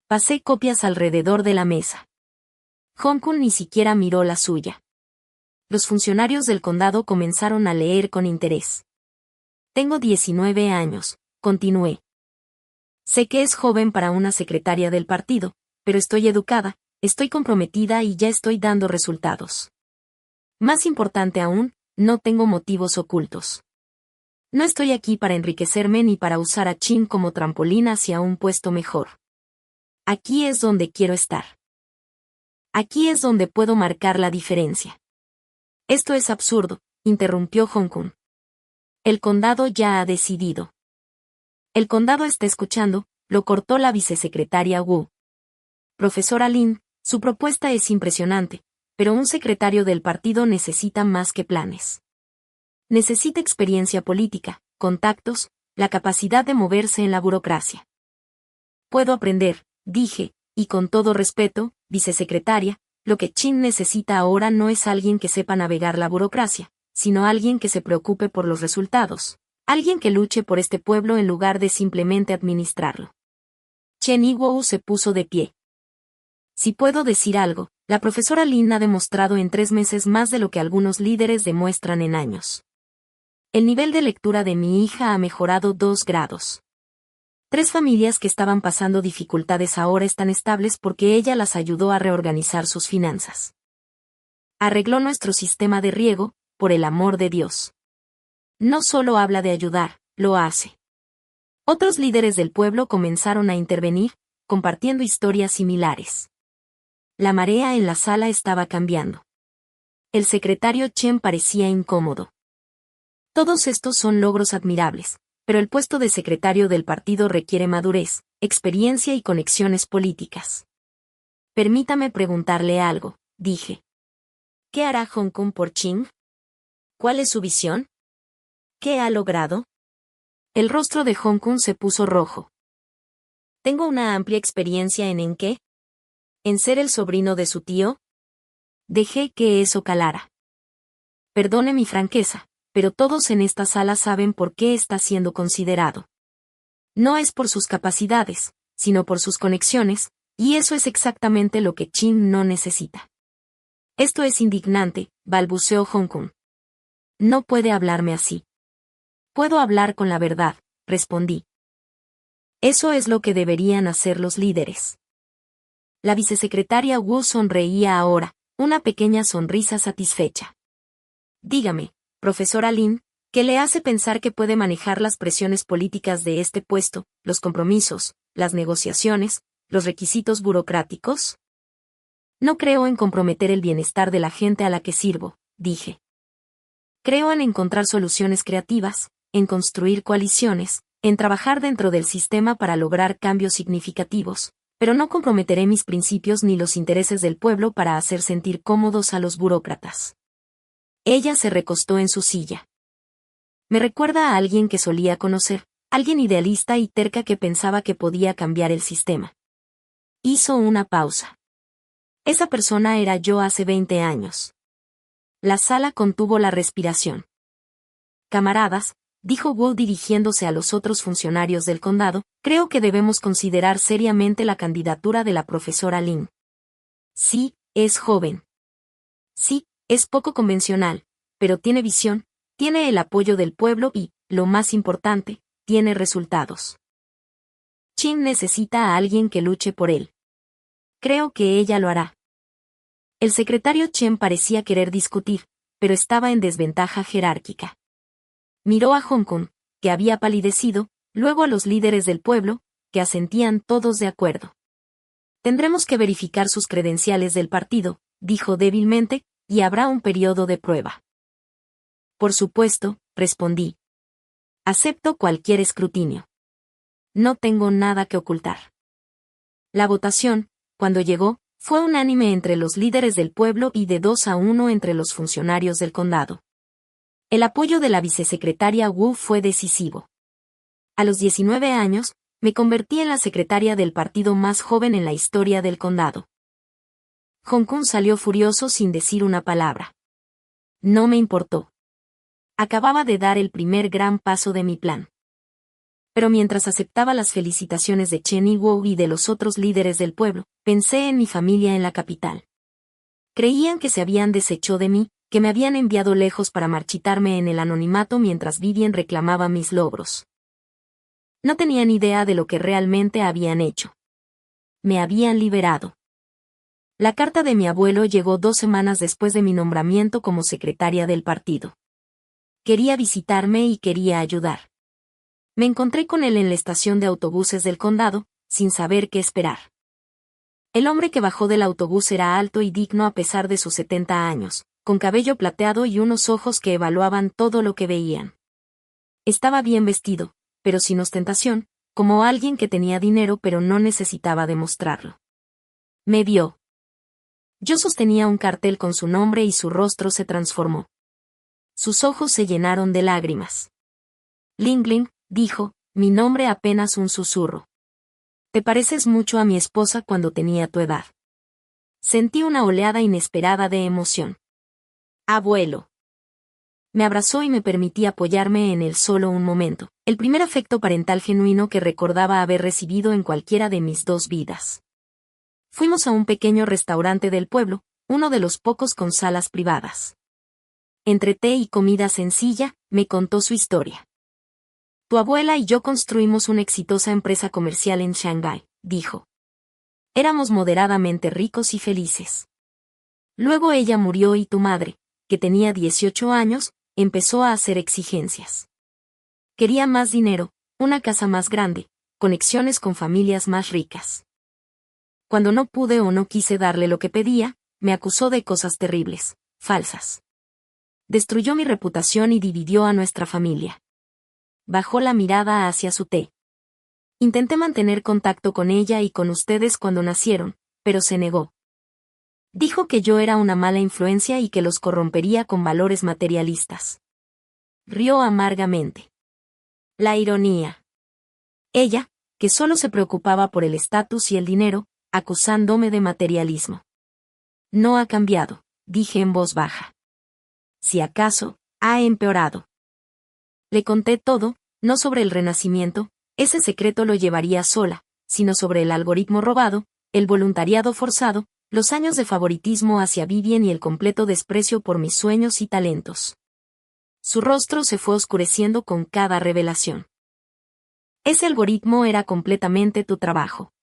Pasé copias alrededor de la mesa. Hong Kong ni siquiera miró la suya. Los funcionarios del condado comenzaron a leer con interés. Tengo 19 años, continué. Sé que es joven para una secretaria del partido, pero estoy educada, estoy comprometida y ya estoy dando resultados. Más importante aún, no tengo motivos ocultos. No estoy aquí para enriquecerme ni para usar a Qing como trampolín hacia un puesto mejor. Aquí es donde quiero estar. Aquí es donde puedo marcar la diferencia. Esto es absurdo, interrumpió Hong Kong. El condado ya ha decidido. El condado está escuchando, lo cortó la vicesecretaria Wu. Profesora Lin, su propuesta es impresionante, pero un secretario del partido necesita más que planes. Necesita experiencia política, contactos, la capacidad de moverse en la burocracia. Puedo aprender, dije, y con todo respeto, vicesecretaria, lo que Qing necesita ahora no es alguien que sepa navegar la burocracia, sino alguien que se preocupe por los resultados, alguien que luche por este pueblo en lugar de simplemente administrarlo. Chen Yiwu se puso de pie. Si puedo decir algo, la profesora Lin ha demostrado en 3 meses más de lo que algunos líderes demuestran en años. El nivel de lectura de mi hija ha mejorado 2 grados. 3 familias que estaban pasando dificultades ahora están estables porque ella las ayudó a reorganizar sus finanzas. Arregló nuestro sistema de riego, por el amor de Dios. No solo habla de ayudar, lo hace. Otros líderes del pueblo comenzaron a intervenir, compartiendo historias similares. La marea en la sala estaba cambiando. El secretario Chen parecía incómodo. Todos estos son logros admirables, pero el puesto de secretario del partido requiere madurez, experiencia y conexiones políticas. Permítame preguntarle algo, dije. ¿Qué hará Hong Kong por Qing? ¿Cuál es su visión? ¿Qué ha logrado? El rostro de Hong Kong se puso rojo. Tengo una amplia experiencia ¿en qué? ¿En ser el sobrino de su tío? Dejé que eso calara. Perdone mi franqueza, pero todos en esta sala saben por qué está siendo considerado. No es por sus capacidades, sino por sus conexiones, y eso es exactamente lo que Qing no necesita. Esto es indignante, balbuceó Hong Kong. No puede hablarme así. Puedo hablar con la verdad, respondí. Eso es lo que deberían hacer los líderes. La vicesecretaria Wu sonreía ahora, una pequeña sonrisa satisfecha. Dígame, profesora Lin, ¿qué le hace pensar que puede manejar las presiones políticas de este puesto, los compromisos, las negociaciones, los requisitos burocráticos? No creo en comprometer el bienestar de la gente a la que sirvo, dije. Creo en encontrar soluciones creativas, en construir coaliciones, en trabajar dentro del sistema para lograr cambios significativos, pero no comprometeré mis principios ni los intereses del pueblo para hacer sentir cómodos a los burócratas. Ella se recostó en su silla. Me recuerda a alguien que solía conocer, alguien idealista y terca que pensaba que podía cambiar el sistema. Hizo una pausa. Esa persona era yo hace 20 años. La sala contuvo la respiración. Camaradas, dijo Wu dirigiéndose a los otros funcionarios del condado, creo que debemos considerar seriamente la candidatura de la profesora Lin. Sí, es joven. Sí, es poco convencional, pero tiene visión, tiene el apoyo del pueblo y, lo más importante, tiene resultados. Qing necesita a alguien que luche por él. Creo que ella lo hará. El secretario Chen parecía querer discutir, pero estaba en desventaja jerárquica. Miró a Hong Kong, que había palidecido, luego a los líderes del pueblo, que asentían todos de acuerdo. Tendremos que verificar sus credenciales del partido, dijo débilmente, y habrá un periodo de prueba. Por supuesto, respondí. Acepto cualquier escrutinio. No tengo nada que ocultar. La votación, cuando llegó, fue unánime entre los líderes del pueblo y de 2-1 entre los funcionarios del condado. El apoyo de la vicesecretaria Wu fue decisivo. A los 19 años, me convertí en la secretaria del partido más joven en la historia del condado. Hong Kong salió furioso sin decir una palabra. No me importó. Acababa de dar el primer gran paso de mi plan. Pero mientras aceptaba las felicitaciones de Chen y Wu y de los otros líderes del pueblo, pensé en mi familia en la capital. Creían que se habían deshecho de mí, que me habían enviado lejos para marchitarme en el anonimato mientras Vivian reclamaba mis logros. No tenían idea de lo que realmente habían hecho. Me habían liberado. La carta de mi abuelo llegó 2 semanas después de mi nombramiento como secretaria del partido. Quería visitarme y quería ayudar. Me encontré con él en la estación de autobuses del condado, sin saber qué esperar. El hombre que bajó del autobús era alto y digno a pesar de sus 70 años, con cabello plateado y unos ojos que evaluaban todo lo que veían. Estaba bien vestido, pero sin ostentación, como alguien que tenía dinero pero no necesitaba demostrarlo. Me vio. Yo sostenía un cartel con su nombre y su rostro se transformó. Sus ojos se llenaron de lágrimas. Ling Ling, dijo, mi nombre apenas un susurro. Te pareces mucho a mi esposa cuando tenía tu edad. Sentí una oleada inesperada de emoción. Abuelo. Me abrazó y me permití apoyarme en él solo un momento, el primer afecto parental genuino que recordaba haber recibido en cualquiera de mis 2 vidas. Fuimos a un pequeño restaurante del pueblo, uno de los pocos con salas privadas. Entre té y comida sencilla, me contó su historia. Tu abuela y yo construimos una exitosa empresa comercial en Shanghái, dijo. Éramos moderadamente ricos y felices. Luego ella murió y tu madre, que tenía 18 años, empezó a hacer exigencias. Quería más dinero, una casa más grande, conexiones con familias más ricas. Cuando no pude o no quise darle lo que pedía, me acusó de cosas terribles, falsas. Destruyó mi reputación y dividió a nuestra familia. Bajó la mirada hacia su té. Intenté mantener contacto con ella y con ustedes cuando nacieron, pero se negó. Dijo que yo era una mala influencia y que los corrompería con valores materialistas. Rió amargamente. La ironía. Ella, que solo se preocupaba por el estatus y el dinero, acusándome de materialismo. No ha cambiado, dije en voz baja. Si acaso, ha empeorado. Le conté todo, no sobre el renacimiento, ese secreto lo llevaría sola, sino sobre el algoritmo robado, el voluntariado forzado, los años de favoritismo hacia Vivian y el completo desprecio por mis sueños y talentos. Su rostro se fue oscureciendo con cada revelación. Ese algoritmo era completamente tu trabajo.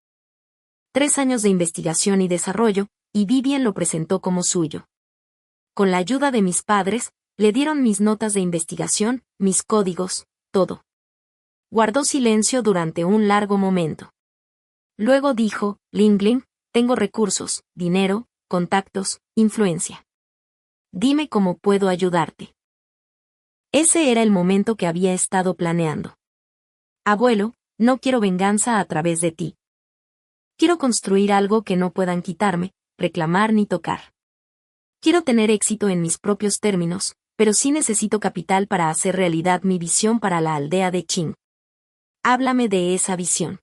3 años de investigación y desarrollo, y Vivian lo presentó como suyo. Con la ayuda de mis padres, le dieron mis notas de investigación, mis códigos, todo. Guardó silencio durante un largo momento. Luego dijo, Ling Ling, tengo recursos, dinero, contactos, influencia. Dime cómo puedo ayudarte. Ese era el momento que había estado planeando. Abuelo, no quiero venganza a través de ti. Quiero construir algo que no puedan quitarme, reclamar ni tocar. Quiero tener éxito en mis propios términos, pero sí necesito capital para hacer realidad mi visión para la aldea de Qing. Háblame de esa visión.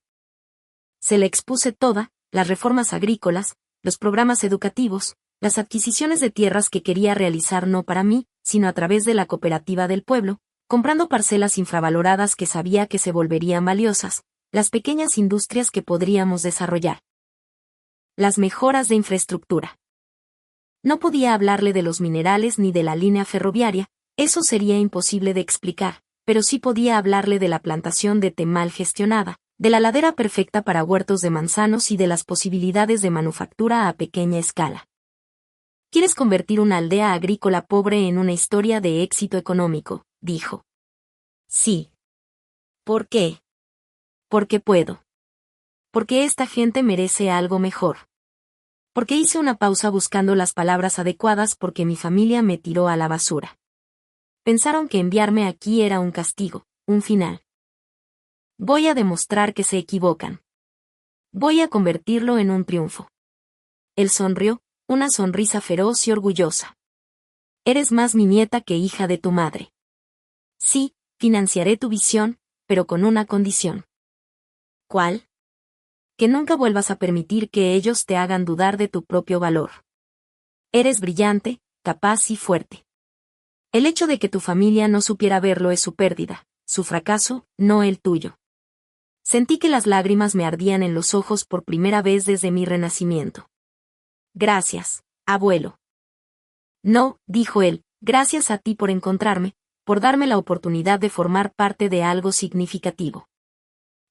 Se le expuse toda, las reformas agrícolas, los programas educativos, las adquisiciones de tierras que quería realizar no para mí, sino a través de la cooperativa del pueblo, comprando parcelas infravaloradas que sabía que se volverían valiosas, las pequeñas industrias que podríamos desarrollar. Las mejoras de infraestructura. No podía hablarle de los minerales ni de la línea ferroviaria, eso sería imposible de explicar, pero sí podía hablarle de la plantación de té mal gestionada, de la ladera perfecta para huertos de manzanos y de las posibilidades de manufactura a pequeña escala. Quieres convertir una aldea agrícola pobre en una historia de éxito económico, dijo. Sí. ¿Por qué? Porque puedo. Porque esta gente merece algo mejor. Porque hice una pausa buscando las palabras adecuadas porque mi familia me tiró a la basura. Pensaron que enviarme aquí era un castigo, un final. Voy a demostrar que se equivocan. Voy a convertirlo en un triunfo. Él sonrió, una sonrisa feroz y orgullosa. Eres más mi nieta que hija de tu madre. Sí, financiaré tu visión, pero con una condición. ¿Cuál? Que nunca vuelvas a permitir que ellos te hagan dudar de tu propio valor. Eres brillante, capaz y fuerte. El hecho de que tu familia no supiera verlo es su pérdida, su fracaso, no el tuyo. Sentí que las lágrimas me ardían en los ojos por primera vez desde mi renacimiento. Gracias, abuelo. No, dijo él, gracias a ti por encontrarme, por darme la oportunidad de formar parte de algo significativo.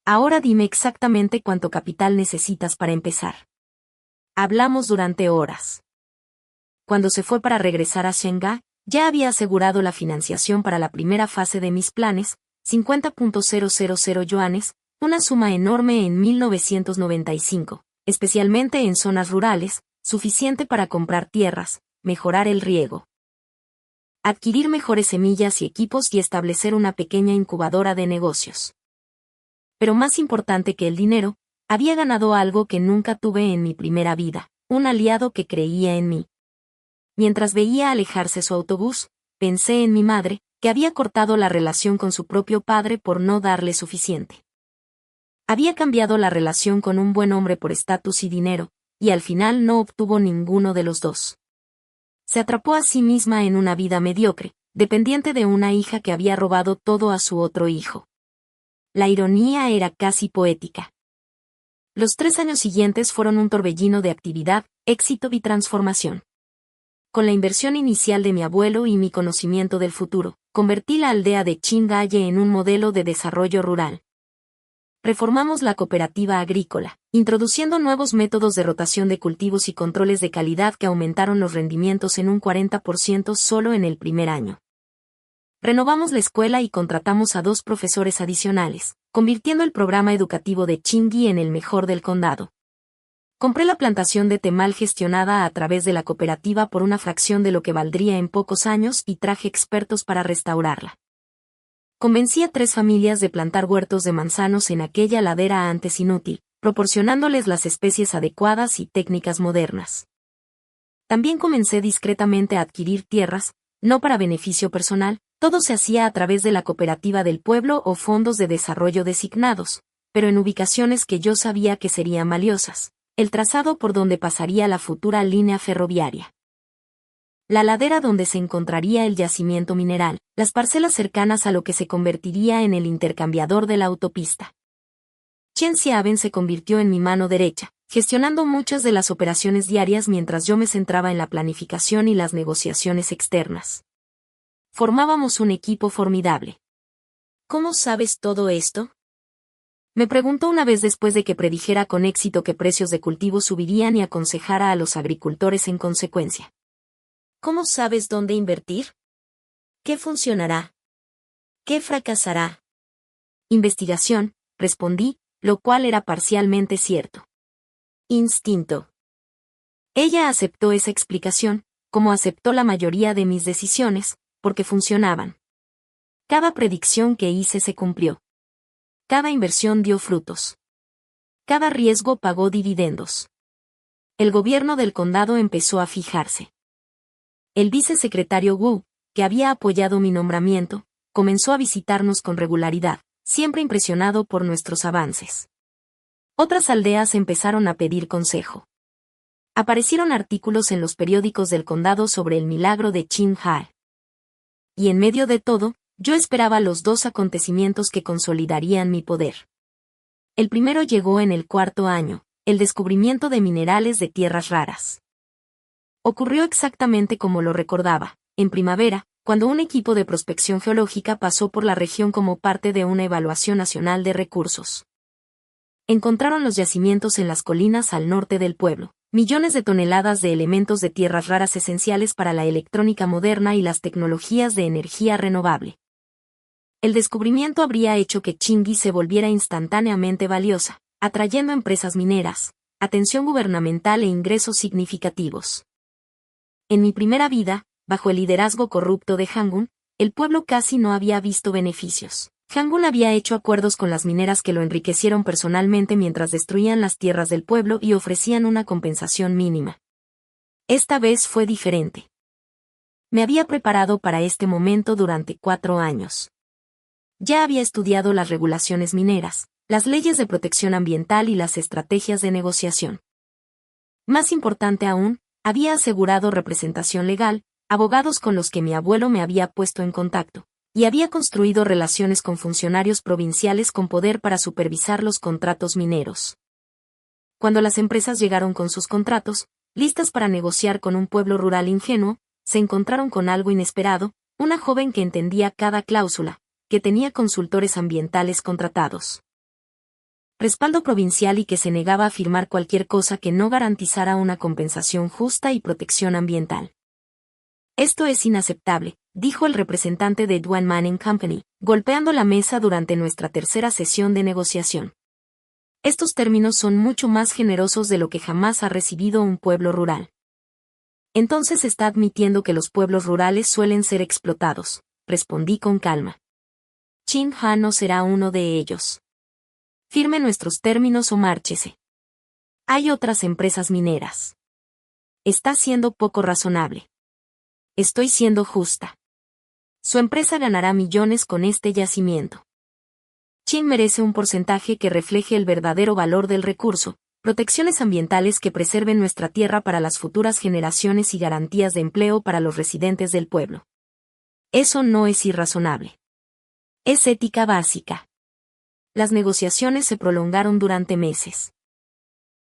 Ahora dime exactamente cuánto capital necesitas para empezar. Hablamos durante horas. Cuando se fue para regresar a Shanghái, ya había asegurado la financiación para la primera fase de mis planes, 50.000 yuanes, una suma enorme en 1995, especialmente en zonas rurales, suficiente para comprar tierras, mejorar el riego, adquirir mejores semillas y equipos y establecer una pequeña incubadora de negocios. Pero más importante que el dinero, había ganado algo que nunca tuve en mi primera vida, un aliado que creía en mí. Mientras veía alejarse su autobús, pensé en mi madre, que había cortado la relación con su propio padre por no darle suficiente. Había cambiado la relación con un buen hombre por estatus y dinero, y al final no obtuvo ninguno de los dos. Se atrapó a sí misma en una vida mediocre, dependiente de una hija que había robado todo a su otro hijo. La ironía era casi poética. Los 3 años siguientes fueron un torbellino de actividad, éxito y transformación. Con la inversión inicial de mi abuelo y mi conocimiento del futuro, convertí la aldea de Qingdao en un modelo de desarrollo rural. Reformamos la cooperativa agrícola, introduciendo nuevos métodos de rotación de cultivos y controles de calidad que aumentaron los rendimientos en un 40% solo en el primer año. Renovamos la escuela y contratamos a 2 profesores adicionales, convirtiendo el programa educativo de Qingyi en el mejor del condado. Compré la plantación de temal gestionada a través de la cooperativa por una fracción de lo que valdría en pocos años y traje expertos para restaurarla. Convencí a 3 familias de plantar huertos de manzanos en aquella ladera antes inútil, proporcionándoles las especies adecuadas y técnicas modernas. También comencé discretamente a adquirir tierras, no para beneficio personal, todo se hacía a través de la cooperativa del pueblo o fondos de desarrollo designados, pero en ubicaciones que yo sabía que serían valiosas, el trazado por donde pasaría la futura línea ferroviaria, la ladera donde se encontraría el yacimiento mineral, las parcelas cercanas a lo que se convertiría en el intercambiador de la autopista. Chen Xiaben se convirtió en mi mano derecha, gestionando muchas de las operaciones diarias mientras yo me centraba en la planificación y las negociaciones externas. Formábamos un equipo formidable. ¿Cómo sabes todo esto?, me preguntó una vez después de que predijera con éxito que precios de cultivo subirían y aconsejara a los agricultores en consecuencia. ¿Cómo sabes dónde invertir? ¿Qué funcionará? ¿Qué fracasará? Investigación, respondí, lo cual era parcialmente cierto. Instinto. Ella aceptó esa explicación, como aceptó la mayoría de mis decisiones, porque funcionaban. Cada predicción que hice se cumplió. Cada inversión dio frutos. Cada riesgo pagó dividendos. El gobierno del condado empezó a fijarse. El vicesecretario Wu, que había apoyado mi nombramiento, comenzó a visitarnos con regularidad, siempre impresionado por nuestros avances. Otras aldeas empezaron a pedir consejo. Aparecieron artículos en los periódicos del condado sobre el milagro de Qingdao. Y en medio de todo, yo esperaba los 2 acontecimientos que consolidarían mi poder. El primero llegó en el 4.º año, el descubrimiento de minerales de tierras raras. Ocurrió exactamente como lo recordaba, en primavera, cuando un equipo de prospección geológica pasó por la región como parte de una evaluación nacional de recursos. Encontraron los yacimientos en las colinas al norte del pueblo, millones de toneladas de elementos de tierras raras esenciales para la electrónica moderna y las tecnologías de energía renovable. El descubrimiento habría hecho que Chingy se volviera instantáneamente valiosa, atrayendo empresas mineras, atención gubernamental e ingresos significativos. En mi primera vida, bajo el liderazgo corrupto de Hangun, el pueblo casi no había visto beneficios. Hangun había hecho acuerdos con las mineras que lo enriquecieron personalmente mientras destruían las tierras del pueblo y ofrecían una compensación mínima. Esta vez fue diferente. Me había preparado para este momento durante 4 años. Ya había estudiado las regulaciones mineras, las leyes de protección ambiental y las estrategias de negociación. Más importante aún, había asegurado representación legal, abogados con los que mi abuelo me había puesto en contacto, y había construido relaciones con funcionarios provinciales con poder para supervisar los contratos mineros. Cuando las empresas llegaron con sus contratos, listas para negociar con un pueblo rural ingenuo, se encontraron con algo inesperado, una joven que entendía cada cláusula, que tenía consultores ambientales contratados. Respaldo provincial y que se negaba a firmar cualquier cosa que no garantizara una compensación justa y protección ambiental. Esto es inaceptable, dijo el representante de Duane Manning Company, golpeando la mesa durante nuestra tercera sesión de negociación. Estos términos son mucho más generosos de lo que jamás ha recibido un pueblo rural. Entonces está admitiendo que los pueblos rurales suelen ser explotados, respondí con calma. Chin Ha no será uno de ellos. Firme nuestros términos o márchese. Hay otras empresas mineras. Está siendo poco razonable. Estoy siendo justa. Su empresa ganará millones con este yacimiento. Chin merece un porcentaje que refleje el verdadero valor del recurso, protecciones ambientales que preserven nuestra tierra para las futuras generaciones y garantías de empleo para los residentes del pueblo. Eso no es irrazonable. Es ética básica. Las negociaciones se prolongaron durante meses.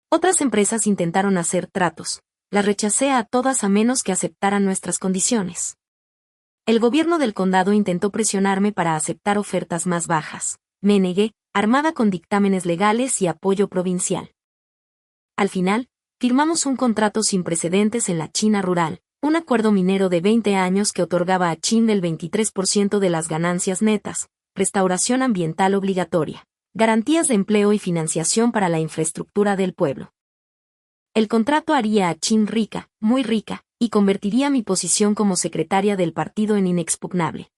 Otras empresas intentaron hacer tratos, las rechacé a todas a menos que aceptaran nuestras condiciones. El gobierno del condado intentó presionarme para aceptar ofertas más bajas. Me negué, armada con dictámenes legales y apoyo provincial. Al final, firmamos un contrato sin precedentes en la China rural, un acuerdo minero de 20 años que otorgaba a China el 23% de las ganancias netas, restauración ambiental obligatoria, garantías de empleo y financiación para la infraestructura del pueblo. El contrato haría a Chin rica, muy rica, y convertiría mi posición como secretaria del partido en inexpugnable.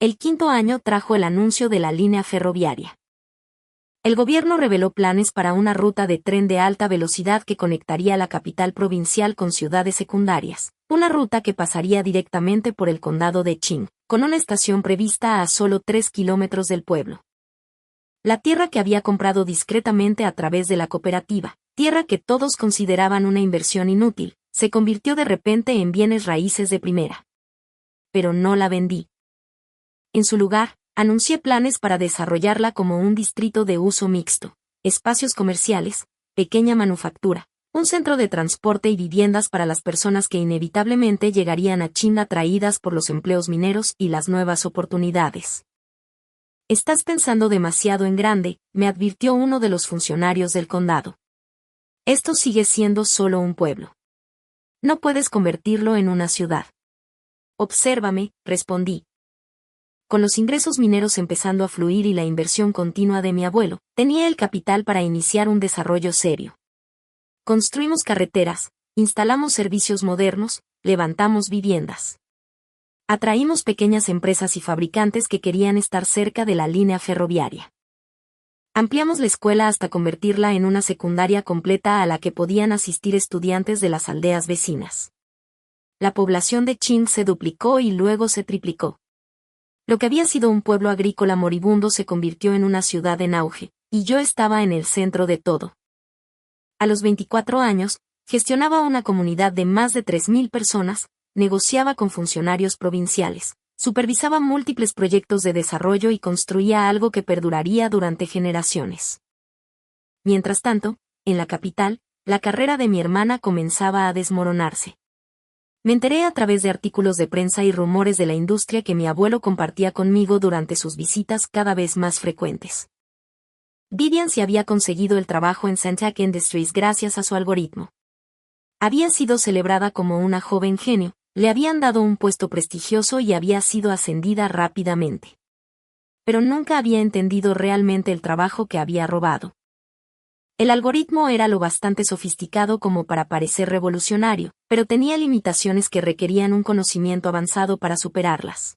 El 5º año trajo el anuncio de la línea ferroviaria. El gobierno reveló planes para una ruta de tren de alta velocidad que conectaría la capital provincial con ciudades secundarias, una ruta que pasaría directamente por el condado de Chin, con una estación prevista a solo 3 kilómetros del pueblo. La tierra que había comprado discretamente a través de la cooperativa, tierra que todos consideraban una inversión inútil, se convirtió de repente en bienes raíces de primera. Pero no la vendí. En su lugar, anuncié planes para desarrollarla como un distrito de uso mixto, espacios comerciales, pequeña manufactura, un centro de transporte y viviendas para las personas que inevitablemente llegarían a China atraídas por los empleos mineros y las nuevas oportunidades. Estás pensando demasiado en grande, me advirtió uno de los funcionarios del condado. Esto sigue siendo solo un pueblo. No puedes convertirlo en una ciudad. Obsérvame, respondí. Con los ingresos mineros empezando a fluir y la inversión continua de mi abuelo, tenía el capital para iniciar un desarrollo serio. Construimos carreteras, instalamos servicios modernos, levantamos viviendas. Atraímos pequeñas empresas y fabricantes que querían estar cerca de la línea ferroviaria. Ampliamos la escuela hasta convertirla en una secundaria completa a la que podían asistir estudiantes de las aldeas vecinas. La población de Chin se duplicó y luego se triplicó. Lo que había sido un pueblo agrícola moribundo se convirtió en una ciudad en auge, y yo estaba en el centro de todo. A los 24 años, gestionaba una comunidad de más de 3.000 personas, negociaba con funcionarios provinciales, supervisaba múltiples proyectos de desarrollo y construía algo que perduraría durante generaciones. Mientras tanto, en la capital, la carrera de mi hermana comenzaba a desmoronarse. Me enteré a través de artículos de prensa y rumores de la industria que mi abuelo compartía conmigo durante sus visitas cada vez más frecuentes. Vivian se había conseguido el trabajo en Centec Industries gracias a su algoritmo. Había sido celebrada como una joven genio, le habían dado un puesto prestigioso y había sido ascendida rápidamente. Pero nunca había entendido realmente el trabajo que había robado. El algoritmo era lo bastante sofisticado como para parecer revolucionario, pero tenía limitaciones que requerían un conocimiento avanzado para superarlas.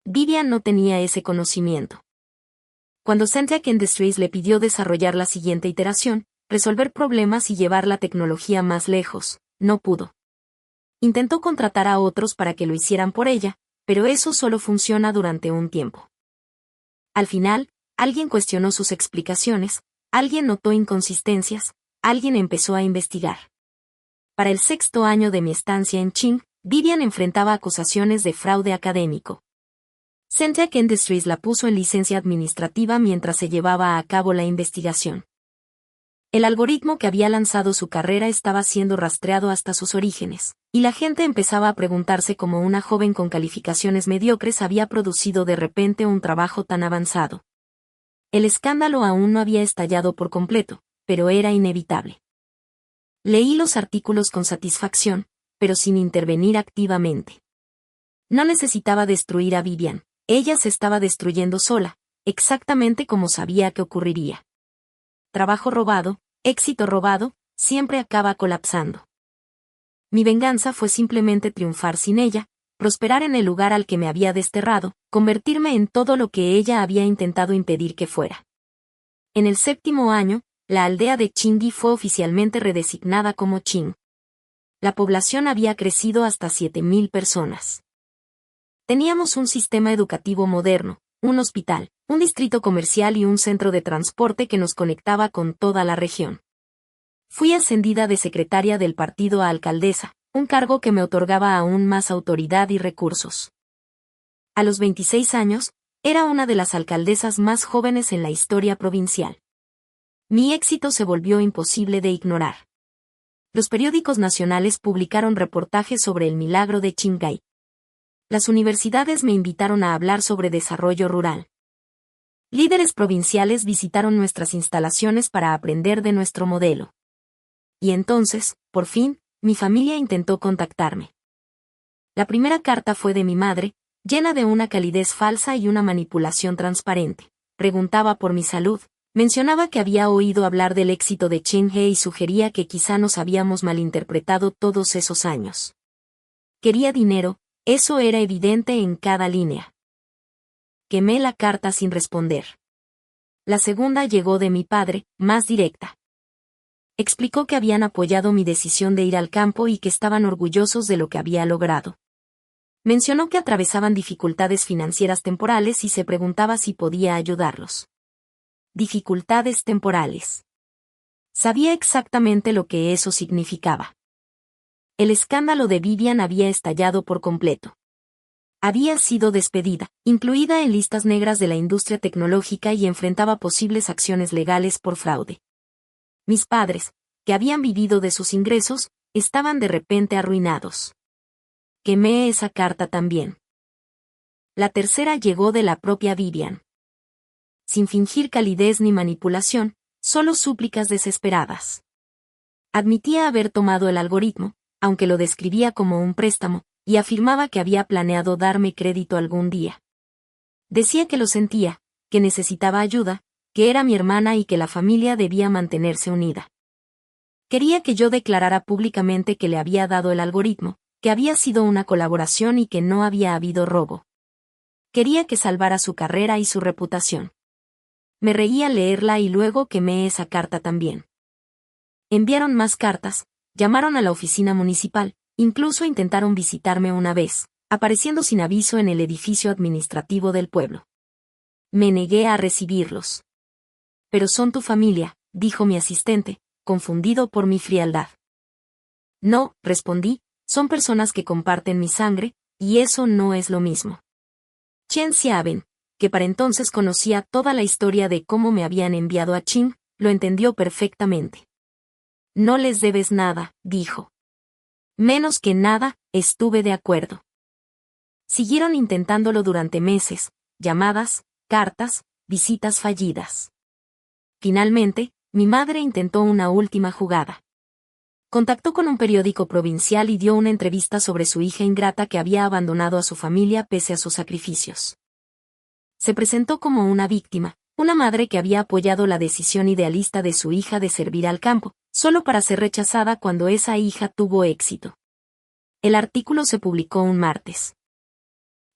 Vivian no tenía ese conocimiento. Cuando Zentek Industries le pidió desarrollar la siguiente iteración, resolver problemas y llevar la tecnología más lejos, no pudo. Intentó contratar a otros para que lo hicieran por ella, pero eso solo funciona durante un tiempo. Al final, alguien cuestionó sus explicaciones, alguien notó inconsistencias, alguien empezó a investigar. Para el 6º año de mi estancia en Ching, Vivian enfrentaba acusaciones de fraude académico. Zentek Industries la puso en licencia administrativa mientras se llevaba a cabo la investigación. El algoritmo que había lanzado su carrera estaba siendo rastreado hasta sus orígenes, y la gente empezaba a preguntarse cómo una joven con calificaciones mediocres había producido de repente un trabajo tan avanzado. El escándalo aún no había estallado por completo, pero era inevitable. Leí los artículos con satisfacción, pero sin intervenir activamente. No necesitaba destruir a Vivian, ella se estaba destruyendo sola, exactamente como sabía que ocurriría. Trabajo robado, éxito robado, siempre acaba colapsando. Mi venganza fue simplemente triunfar sin ella, prosperar en el lugar al que me había desterrado, convertirme en todo lo que ella había intentado impedir que fuera. En el 7º año, la aldea de Chingi fue oficialmente redesignada como Ching. La población había crecido hasta 7.000 personas. Teníamos un sistema educativo moderno, un hospital, un distrito comercial y un centro de transporte que nos conectaba con toda la región. Fui ascendida de secretaria del partido a alcaldesa, un cargo que me otorgaba aún más autoridad y recursos. A los 26 años, era una de las alcaldesas más jóvenes en la historia provincial. Mi éxito se volvió imposible de ignorar. Los periódicos nacionales publicaron reportajes sobre el milagro de Qinghai. Las universidades me invitaron a hablar sobre desarrollo rural. Líderes provinciales visitaron nuestras instalaciones para aprender de nuestro modelo. Y entonces, por fin, mi familia intentó contactarme. La primera carta fue de mi madre, llena de una calidez falsa y una manipulación transparente. Preguntaba por mi salud, mencionaba que había oído hablar del éxito de Chenghe y sugería que quizá nos habíamos malinterpretado todos esos años. Quería dinero, eso era evidente en cada línea. Quemé la carta sin responder. La segunda llegó de mi padre, más directa. Explicó que habían apoyado mi decisión de ir al campo y que estaban orgullosos de lo que había logrado. Mencionó que atravesaban dificultades financieras temporales y se preguntaba si podía ayudarlos. Dificultades temporales. Sabía exactamente lo que eso significaba. El escándalo de Vivian había estallado por completo. Había sido despedida, incluida en listas negras de la industria tecnológica y enfrentaba posibles acciones legales por fraude. Mis padres, que habían vivido de sus ingresos, estaban de repente arruinados. Quemé esa carta también. La tercera llegó de la propia Vivian. Sin fingir calidez ni manipulación, solo súplicas desesperadas. Admitía haber tomado el algoritmo, aunque lo describía como un préstamo, y afirmaba que había planeado darme crédito algún día. Decía que lo sentía, que necesitaba ayuda, que era mi hermana y que la familia debía mantenerse unida. Quería que yo declarara públicamente que le había dado el algoritmo, que había sido una colaboración y que no había habido robo. Quería que salvara su carrera y su reputación. Me reía leerla y luego quemé esa carta también. Enviaron más cartas, llamaron a la oficina municipal, incluso intentaron visitarme una vez, apareciendo sin aviso en el edificio administrativo del pueblo. Me negué a recibirlos. Pero son tu familia, dijo mi asistente, confundido por mi frialdad. No, respondí, son personas que comparten mi sangre, y eso no es lo mismo. Chen Xiaben, que para entonces conocía toda la historia de cómo me habían enviado a Qing, lo entendió perfectamente. No les debes nada, dijo. Menos que nada, estuve de acuerdo. Siguieron intentándolo durante meses, llamadas, cartas, visitas fallidas. Finalmente, mi madre intentó una última jugada. Contactó con un periódico provincial y dio una entrevista sobre su hija ingrata que había abandonado a su familia pese a sus sacrificios. Se presentó como una víctima, una madre que había apoyado la decisión idealista de su hija de servir al campo, solo para ser rechazada cuando esa hija tuvo éxito. El artículo se publicó un martes.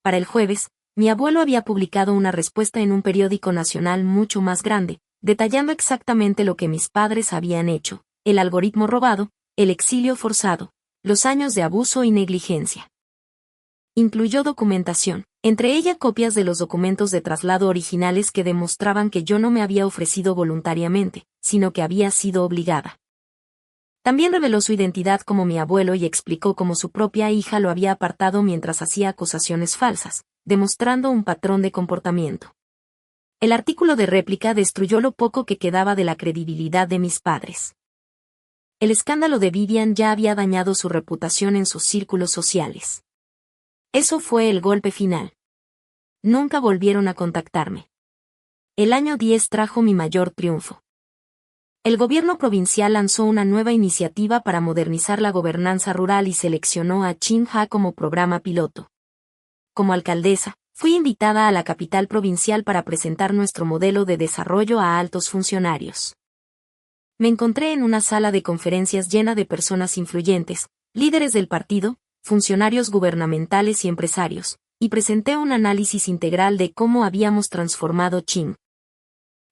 Para el jueves, mi abuelo había publicado una respuesta en un periódico nacional mucho más grande, detallando exactamente lo que mis padres habían hecho: el algoritmo robado, el exilio forzado, los años de abuso y negligencia. Incluyó documentación, entre ella copias de los documentos de traslado originales que demostraban que yo no me había ofrecido voluntariamente, sino que había sido obligada. También reveló su identidad como mi abuelo y explicó cómo su propia hija lo había apartado mientras hacía acusaciones falsas, demostrando un patrón de comportamiento. El artículo de réplica destruyó lo poco que quedaba de la credibilidad de mis padres. El escándalo de Vivian ya había dañado su reputación en sus círculos sociales. Eso fue el golpe final. Nunca volvieron a contactarme. El año 10 trajo mi mayor triunfo. El gobierno provincial lanzó una nueva iniciativa para modernizar la gobernanza rural y seleccionó a Chin Ha como programa piloto. Como alcaldesa, fui invitada a la capital provincial para presentar nuestro modelo de desarrollo a altos funcionarios. Me encontré en una sala de conferencias llena de personas influyentes, líderes del partido, funcionarios gubernamentales y empresarios, y presenté un análisis integral de cómo habíamos transformado Chin.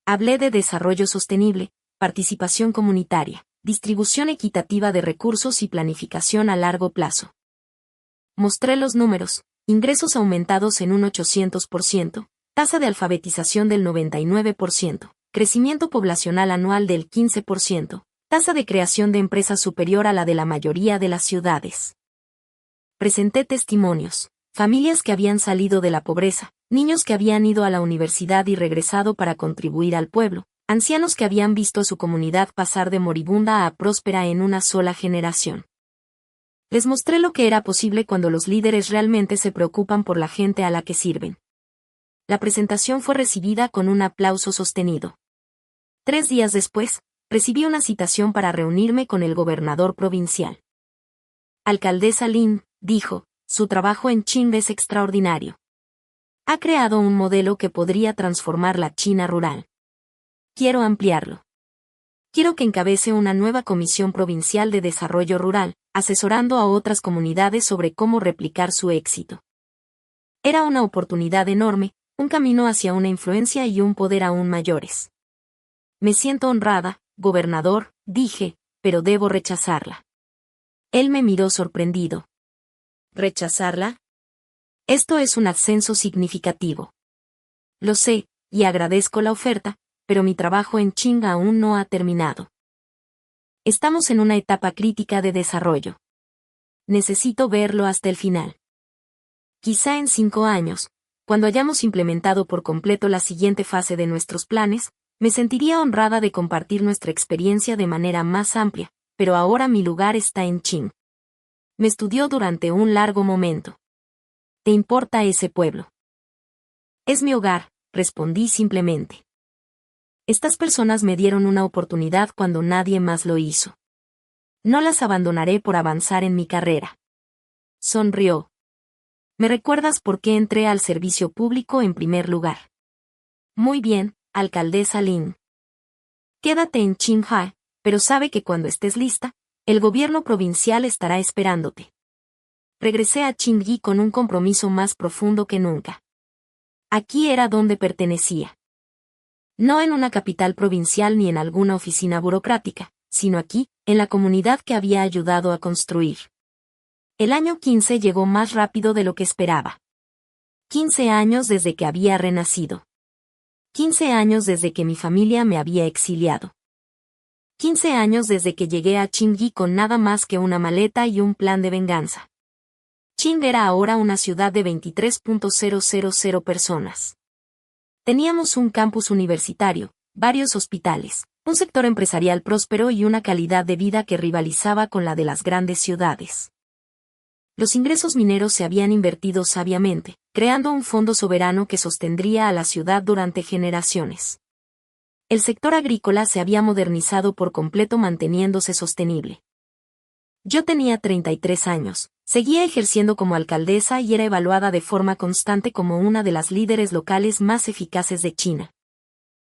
Hablé de desarrollo sostenible, participación comunitaria, distribución equitativa de recursos y planificación a largo plazo. Mostré los números: ingresos aumentados en un 800%, tasa de alfabetización del 99%, crecimiento poblacional anual del 15%, tasa de creación de empresas superior a la de la mayoría de las ciudades. Presenté testimonios: familias que habían salido de la pobreza, niños que habían ido a la universidad y regresado para contribuir al pueblo, ancianos que habían visto a su comunidad pasar de moribunda a próspera en una sola generación. Les mostré lo que era posible cuando los líderes realmente se preocupan por la gente a la que sirven. La presentación fue recibida con un aplauso sostenido. 3 días después, recibí una citación para reunirme con el gobernador provincial. Alcaldesa Lin, dijo, su trabajo en Chin es extraordinario. Ha creado un modelo que podría transformar la China rural. Quiero ampliarlo. Quiero que encabece una nueva comisión provincial de desarrollo rural, asesorando a otras comunidades sobre cómo replicar su éxito. Era una oportunidad enorme, un camino hacia una influencia y un poder aún mayores. Me siento honrada, gobernador, dije, pero debo rechazarla. Él me miró sorprendido. ¿Rechazarla? Esto es un ascenso significativo. Lo sé, y agradezco la oferta, pero mi trabajo en Chin aún no ha terminado. Estamos en una etapa crítica de desarrollo. Necesito verlo hasta el final. Quizá en 5 años, cuando hayamos implementado por completo la siguiente fase de nuestros planes, me sentiría honrada de compartir nuestra experiencia de manera más amplia, pero ahora mi lugar está en Chin. Me estudió durante un largo momento. ¿Te importa ese pueblo? Es mi hogar, respondí simplemente. Estas personas me dieron una oportunidad cuando nadie más lo hizo. No las abandonaré por avanzar en mi carrera. Sonrió. ¿Me recuerdas por qué entré al servicio público en primer lugar? Muy bien, alcaldesa Lin. Quédate en Qinghai, pero sabe que cuando estés lista, el gobierno provincial estará esperándote. Regresé a Qingyi con un compromiso más profundo que nunca. Aquí era donde pertenecía. No en una capital provincial ni en alguna oficina burocrática, sino aquí, en la comunidad que había ayudado a construir. El año 15 llegó más rápido de lo que esperaba. 15 años desde que había renacido. 15 años desde que mi familia me había exiliado. 15 años desde que llegué a Qingyi con nada más que una maleta y un plan de venganza. Qing era ahora una ciudad de 23.000 personas. Teníamos un campus universitario, varios hospitales, un sector empresarial próspero y una calidad de vida que rivalizaba con la de las grandes ciudades. Los ingresos mineros se habían invertido sabiamente, creando un fondo soberano que sostendría a la ciudad durante generaciones. El sector agrícola se había modernizado por completo manteniéndose sostenible. Yo tenía 33 años, seguía ejerciendo como alcaldesa y era evaluada de forma constante como una de las líderes locales más eficaces de China.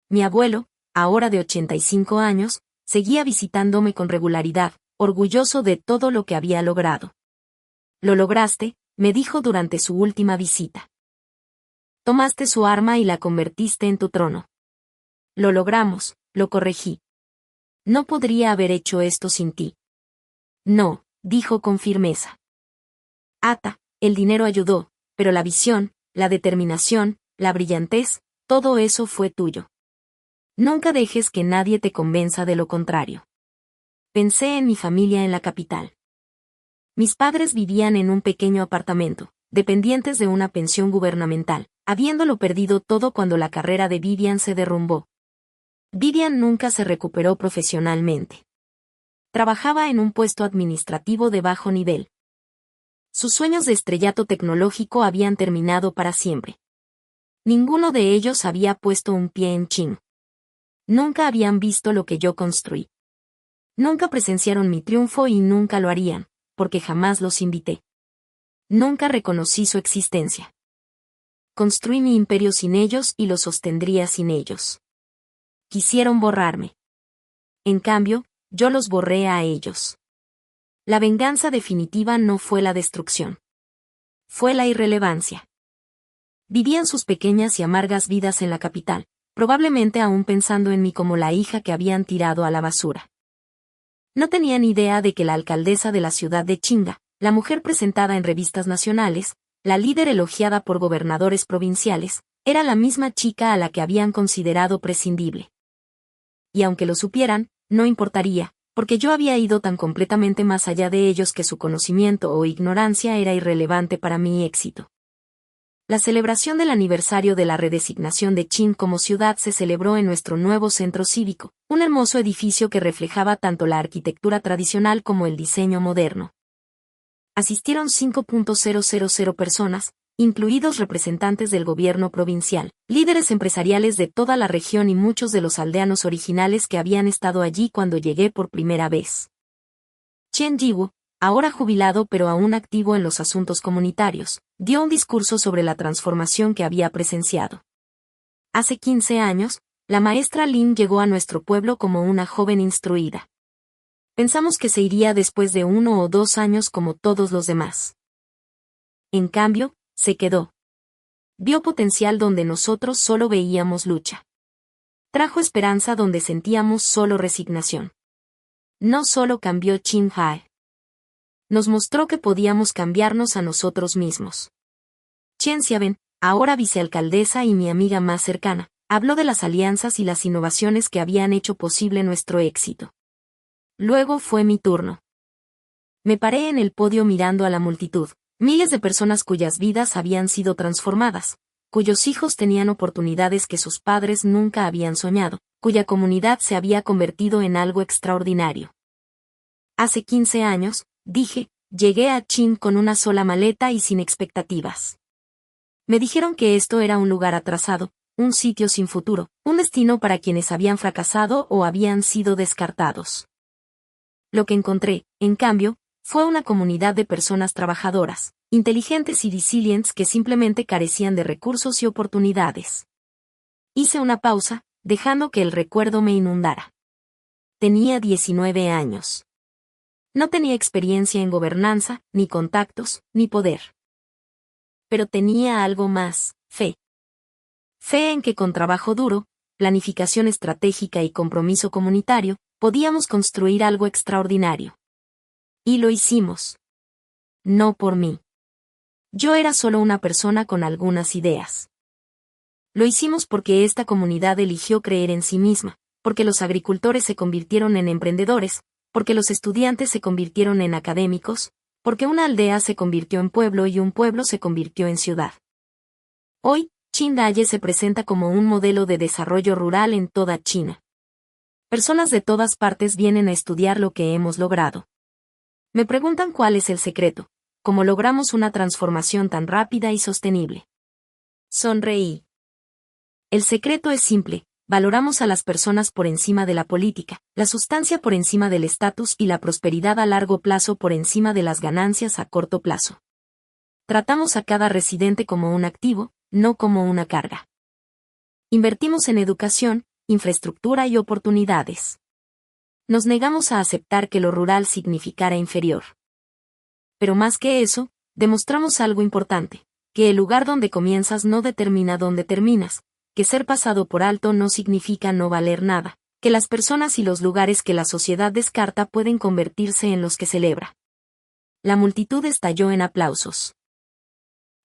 Mi abuelo, ahora de 85 años, seguía visitándome con regularidad, orgulloso de todo lo que había logrado. «Lo lograste», me dijo durante su última visita. «Tomaste su arma y la convertiste en tu trono». «Lo logramos», lo corregí. «No podría haber hecho esto sin ti». «No», dijo con firmeza. «Ata, el dinero ayudó, pero la visión, la determinación, la brillantez, todo eso fue tuyo. Nunca dejes que nadie te convenza de lo contrario». Pensé en mi familia en la capital. Mis padres vivían en un pequeño apartamento, dependientes de una pensión gubernamental, habiéndolo perdido todo cuando la carrera de Vivian se derrumbó. Vivian nunca se recuperó profesionalmente. Trabajaba en un puesto administrativo de bajo nivel. Sus sueños de estrellato tecnológico habían terminado para siempre. Ninguno de ellos había puesto un pie en Qing. Nunca habían visto lo que yo construí. Nunca presenciaron mi triunfo y nunca lo harían, porque jamás los invité. Nunca reconocí su existencia. Construí mi imperio sin ellos y lo sostendría sin ellos. Quisieron borrarme. En cambio, yo los borré a ellos. La venganza definitiva no fue la destrucción. Fue la irrelevancia. Vivían sus pequeñas y amargas vidas en la capital, probablemente aún pensando en mí como la hija que habían tirado a la basura. No tenían idea de que la alcaldesa de la ciudad de Chinga, la mujer presentada en revistas nacionales, la líder elogiada por gobernadores provinciales, era la misma chica a la que habían considerado prescindible. Y aunque lo supieran, no importaría, porque yo había ido tan completamente más allá de ellos que su conocimiento o ignorancia era irrelevante para mi éxito. La celebración del aniversario de la redesignación de Qing como ciudad se celebró en nuestro nuevo centro cívico, un hermoso edificio que reflejaba tanto la arquitectura tradicional como el diseño moderno. Asistieron 5.000 personas, incluidos representantes del gobierno provincial, líderes empresariales de toda la región y muchos de los aldeanos originales que habían estado allí cuando llegué por primera vez. Chen Jiwu, ahora jubilado pero aún activo en los asuntos comunitarios, dio un discurso sobre la transformación que había presenciado. Hace 15 años, la maestra Lin llegó a nuestro pueblo como una joven instruida. Pensamos que se iría después de 1 o 2 años como todos los demás. En cambio, se quedó. Vio potencial donde nosotros solo veíamos lucha. Trajo esperanza donde sentíamos solo resignación. No solo cambió Qinghai. Nos mostró que podíamos cambiarnos a nosotros mismos. Chen Xiaben, ahora vicealcaldesa y mi amiga más cercana, habló de las alianzas y las innovaciones que habían hecho posible nuestro éxito. Luego fue mi turno. Me paré en el podio mirando a la multitud, miles de personas cuyas vidas habían sido transformadas, cuyos hijos tenían oportunidades que sus padres nunca habían soñado, cuya comunidad se había convertido en algo extraordinario. Hace 15 años, dije, llegué a Qing con una sola maleta y sin expectativas. Me dijeron que esto era un lugar atrasado, un sitio sin futuro, un destino para quienes habían fracasado o habían sido descartados. Lo que encontré, en cambio, fue una comunidad de personas trabajadoras, inteligentes y resilientes que simplemente carecían de recursos y oportunidades. Hice una pausa, dejando que el recuerdo me inundara. Tenía 19 años. No tenía experiencia en gobernanza, ni contactos, ni poder. Pero tenía algo más, fe. Fe en que con trabajo duro, planificación estratégica y compromiso comunitario, podíamos construir algo extraordinario. Y lo hicimos. No por mí. Yo era solo una persona con algunas ideas. Lo hicimos porque esta comunidad eligió creer en sí misma, porque los agricultores se convirtieron en emprendedores, porque los estudiantes se convirtieron en académicos, porque una aldea se convirtió en pueblo y un pueblo se convirtió en ciudad. Hoy, Qingdao se presenta como un modelo de desarrollo rural en toda China. Personas de todas partes vienen a estudiar lo que hemos logrado. Me preguntan cuál es el secreto, cómo logramos una transformación tan rápida y sostenible. Sonreí. El secreto es simple, valoramos a las personas por encima de la política, la sustancia por encima del estatus y la prosperidad a largo plazo por encima de las ganancias a corto plazo. Tratamos a cada residente como un activo, no como una carga. Invertimos en educación, infraestructura y oportunidades. Nos negamos a aceptar que lo rural significara inferior. Pero más que eso, demostramos algo importante, que el lugar donde comienzas no determina dónde terminas, que ser pasado por alto no significa no valer nada, que las personas y los lugares que la sociedad descarta pueden convertirse en los que celebra. La multitud estalló en aplausos.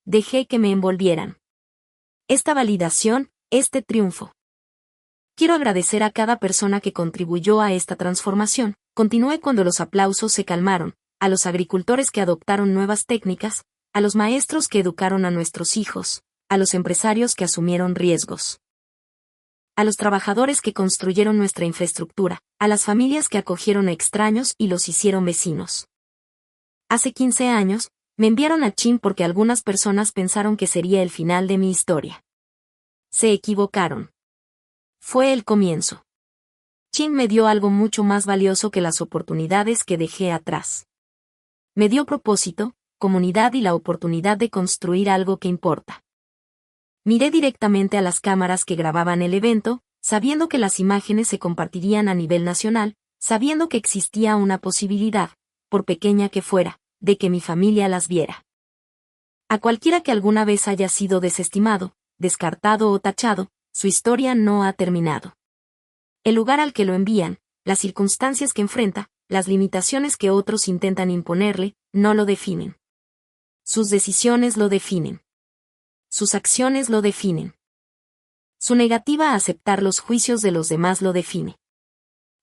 Dejé que me envolvieran. Esta validación, este triunfo. Quiero agradecer a cada persona que contribuyó a esta transformación. Continué cuando los aplausos se calmaron, a los agricultores que adoptaron nuevas técnicas, a los maestros que educaron a nuestros hijos, a los empresarios que asumieron riesgos, a los trabajadores que construyeron nuestra infraestructura, a las familias que acogieron a extraños y los hicieron vecinos. Hace 15 años, me enviaron a Chin porque algunas personas pensaron que sería el final de mi historia. Se equivocaron. Fue el comienzo. Chin me dio algo mucho más valioso que las oportunidades que dejé atrás. Me dio propósito, comunidad y la oportunidad de construir algo que importa. Miré directamente a las cámaras que grababan el evento, sabiendo que las imágenes se compartirían a nivel nacional, sabiendo que existía una posibilidad, por pequeña que fuera, de que mi familia las viera. A cualquiera que alguna vez haya sido desestimado, descartado o tachado, su historia no ha terminado. El lugar al que lo envían, las circunstancias que enfrenta, las limitaciones que otros intentan imponerle, no lo definen. Sus decisiones lo definen. Sus acciones lo definen. Su negativa a aceptar los juicios de los demás lo define.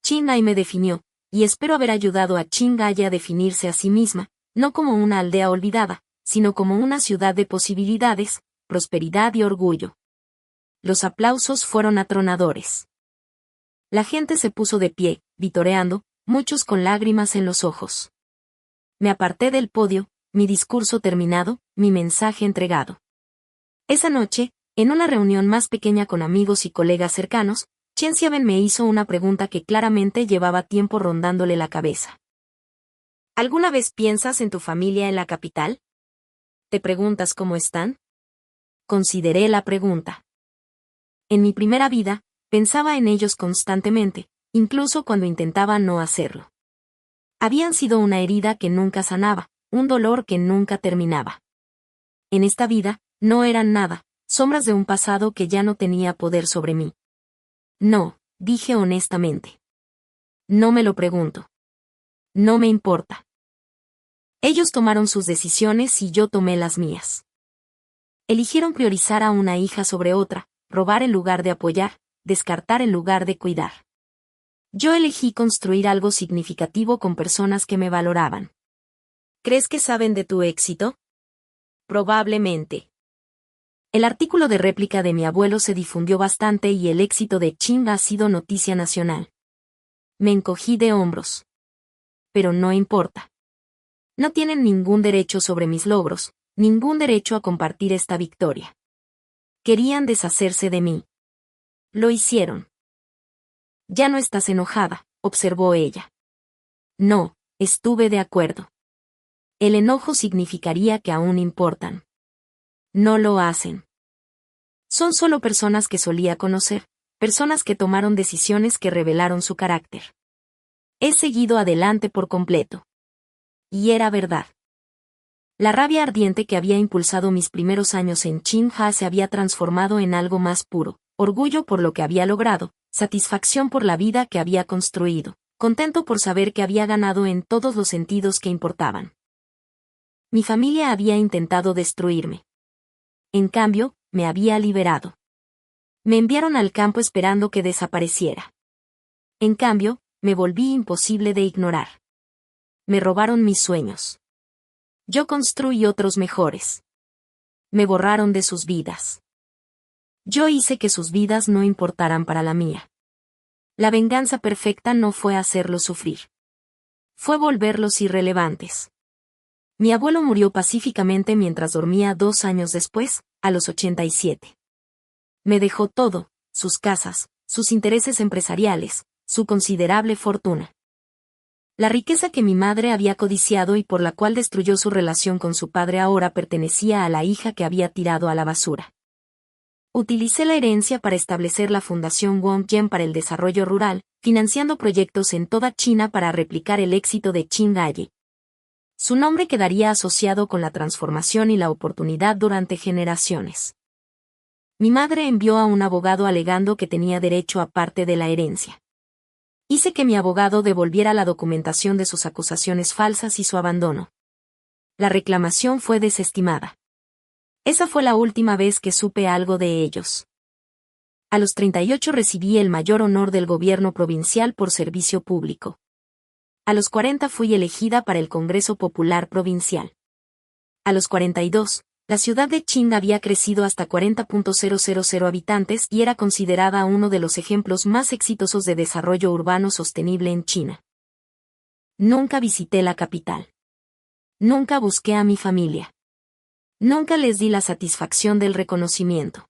Qinghai me definió, y espero haber ayudado a Qinghai a definirse a sí misma, no como una aldea olvidada, sino como una ciudad de posibilidades, prosperidad y orgullo. Los aplausos fueron atronadores. La gente se puso de pie, vitoreando, muchos con lágrimas en los ojos. Me aparté del podio, mi discurso terminado, mi mensaje entregado. Esa noche, en una reunión más pequeña con amigos y colegas cercanos, Chen Xiaoben me hizo una pregunta que claramente llevaba tiempo rondándole la cabeza. ¿Alguna vez piensas en tu familia en la capital? ¿Te preguntas cómo están? Consideré la pregunta. En mi primera vida, pensaba en ellos constantemente, incluso cuando intentaba no hacerlo. Habían sido una herida que nunca sanaba, un dolor que nunca terminaba. En esta vida, no eran nada, sombras de un pasado que ya no tenía poder sobre mí. No, dije honestamente. No me lo pregunto. No me importa. Ellos tomaron sus decisiones y yo tomé las mías. Eligieron priorizar a una hija sobre otra, robar en lugar de apoyar, descartar en lugar de cuidar. Yo elegí construir algo significativo con personas que me valoraban. ¿Crees que saben de tu éxito? Probablemente. El artículo de réplica de mi abuelo se difundió bastante y el éxito de Qin ha sido noticia nacional. Me encogí de hombros. Pero no importa. No tienen ningún derecho sobre mis logros, ningún derecho a compartir esta victoria. Querían deshacerse de mí. Lo hicieron. Ya no estás enojada, observó ella. No, estuve de acuerdo. El enojo significaría que aún importan. No lo hacen. Son solo personas que solía conocer, personas que tomaron decisiones que revelaron su carácter. He seguido adelante por completo. Y era verdad. La rabia ardiente que había impulsado mis primeros años en Qinghai se había transformado en algo más puro, orgullo por lo que había logrado, satisfacción por la vida que había construido, contento por saber que había ganado en todos los sentidos que importaban. Mi familia había intentado destruirme. En cambio, me había liberado. Me enviaron al campo esperando que desapareciera. En cambio, me volví imposible de ignorar. Me robaron mis sueños. Yo construí otros mejores. Me borraron de sus vidas. Yo hice que sus vidas no importaran para la mía. La venganza perfecta no fue hacerlos sufrir. Fue volverlos irrelevantes. Mi abuelo murió pacíficamente mientras dormía 2 años después, a los 87. Me dejó todo, sus casas, sus intereses empresariales, su considerable fortuna. La riqueza que mi madre había codiciado y por la cual destruyó su relación con su padre ahora pertenecía a la hija que había tirado a la basura. Utilicé la herencia para establecer la Fundación Wong-Yen para el Desarrollo Rural, financiando proyectos en toda China para replicar el éxito de Qinghai. Su nombre quedaría asociado con la transformación y la oportunidad durante generaciones. Mi madre envió a un abogado alegando que tenía derecho a parte de la herencia. Hice que mi abogado devolviera la documentación de sus acusaciones falsas y su abandono. La reclamación fue desestimada. Esa fue la última vez que supe algo de ellos. A los 38 recibí el mayor honor del gobierno provincial por servicio público. A los 40 fui elegida para el Congreso Popular Provincial. A los 42, la ciudad de Qing había crecido hasta 40.000 habitantes y era considerada uno de los ejemplos más exitosos de desarrollo urbano sostenible en China. Nunca visité la capital. Nunca busqué a mi familia. Nunca les di la satisfacción del reconocimiento.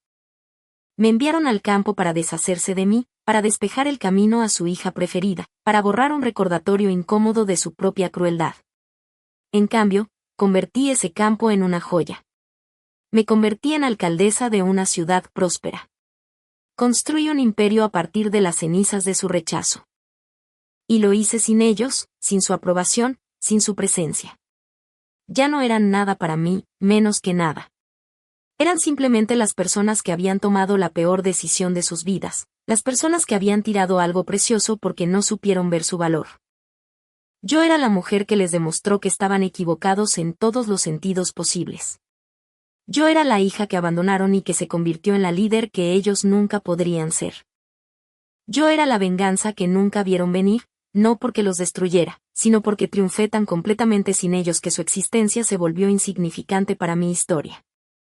Me enviaron al campo para deshacerse de mí, para despejar el camino a su hija preferida, para borrar un recordatorio incómodo de su propia crueldad. En cambio, convertí ese campo en una joya. Me convertí en alcaldesa de una ciudad próspera. Construí un imperio a partir de las cenizas de su rechazo. Y lo hice sin ellos, sin su aprobación, sin su presencia. Ya no eran nada para mí, menos que nada. Eran simplemente las personas que habían tomado la peor decisión de sus vidas, las personas que habían tirado algo precioso porque no supieron ver su valor. Yo era la mujer que les demostró que estaban equivocados en todos los sentidos posibles. Yo era la hija que abandonaron y que se convirtió en la líder que ellos nunca podrían ser. Yo era la venganza que nunca vieron venir, no porque los destruyera, sino porque triunfé tan completamente sin ellos que su existencia se volvió insignificante para mi historia.